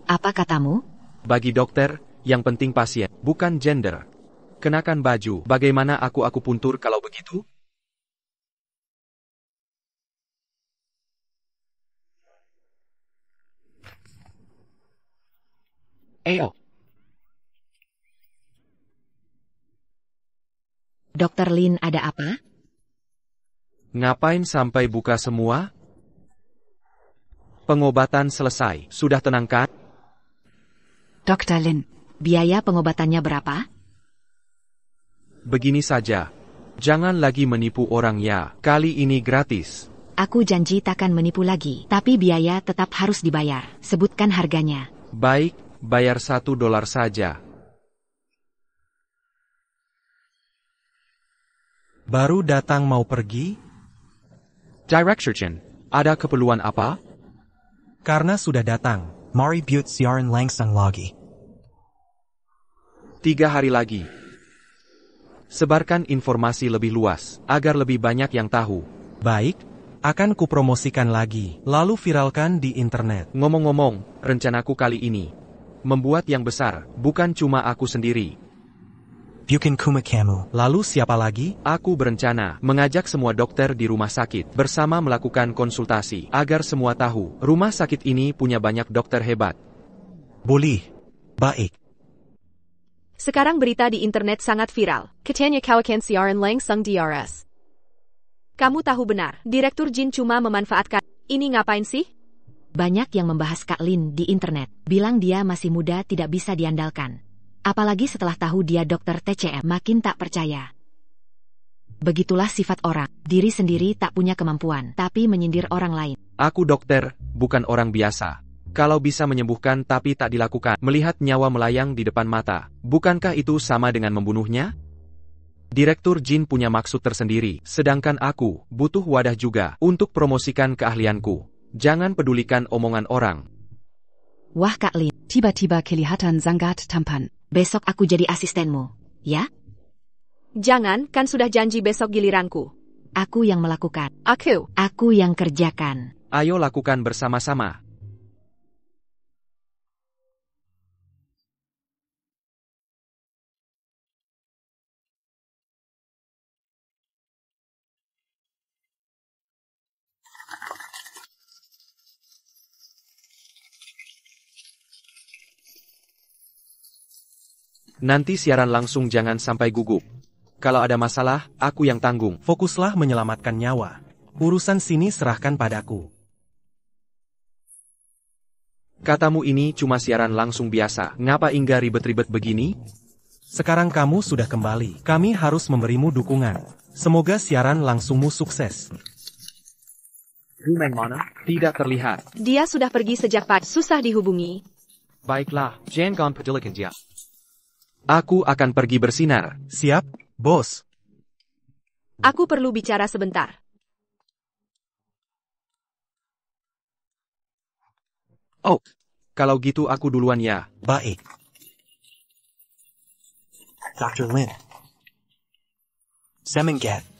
Apa katamu? Bagi dokter, yang penting pasien, bukan gender. Kenakan baju. Bagaimana aku akupuntur kalau begitu? Ayo. Dokter Lin, ada apa? Ngapain sampai buka semua? Pengobatan selesai. Sudah tenang kan? Dr. Lin. Biaya pengobatannya berapa? Begini saja. Jangan lagi menipu orang ya. Kali ini gratis. Aku janji takkan menipu lagi. Tapi biaya tetap harus dibayar. Sebutkan harganya. Baik, bayar $1 saja. Baru datang mau pergi? Director Chen, ada keperluan apa? Karena sudah datang. Mari buat siaran langsung lagi. 3 hari lagi. Sebarkan informasi lebih luas, agar lebih banyak yang tahu. Baik, akan kupromosikan lagi, lalu viralkan di internet. Ngomong-ngomong, rencanaku kali ini membuat yang besar, bukan cuma aku sendiri. Bukan cuma kamu. Lalu siapa lagi? Aku berencana mengajak semua dokter di rumah sakit bersama melakukan konsultasi agar semua tahu rumah sakit ini punya banyak dokter hebat. Boleh. Baik. Sekarang berita di internet sangat viral. Katanya kau akan siaran langsung di DRS. Kamu tahu benar, Direktur Jin cuma memanfaatkan. Ini ngapain sih? Banyak yang membahas Kak Lin di internet, bilang dia masih muda tidak bisa diandalkan. Apalagi setelah tahu dia dokter TCM, makin tak percaya. Begitulah sifat orang, diri sendiri tak punya kemampuan, tapi menyindir orang lain. Aku dokter, bukan orang biasa. Kalau bisa menyembuhkan tapi tak dilakukan, melihat nyawa melayang di depan mata, bukankah itu sama dengan membunuhnya? Direktur Jin punya maksud tersendiri, sedangkan aku butuh wadah juga untuk promosikan keahlianku. Jangan pedulikan omongan orang. Wah Kak Lin, Tiba-tiba kelihatan sangat tampan. besok aku jadi asistenmu, ya? Jangan, kan sudah janji besok giliranku. Aku yang melakukan. Aku yang kerjakan. Ayo lakukan bersama-sama. Nanti siaran langsung jangan sampai gugup. Kalau ada masalah, aku yang tanggung. Fokuslah menyelamatkan nyawa. Urusan sini serahkan padaku. Katamu ini cuma siaran langsung biasa. Ngapa Ingga ribet-ribet begini? Sekarang kamu sudah kembali. Kami harus memberimu dukungan. Semoga siaran langsungmu sukses. Rumeng mana? Tidak terlihat. Dia sudah pergi sejak pagi. Susah dihubungi. Baiklah, jangan pedulikan dia. Aku akan pergi bersinar. Siap, bos. Aku perlu bicara sebentar. Oh, kalau gitu aku duluan ya. Baik. Dr. Lin. Semenget.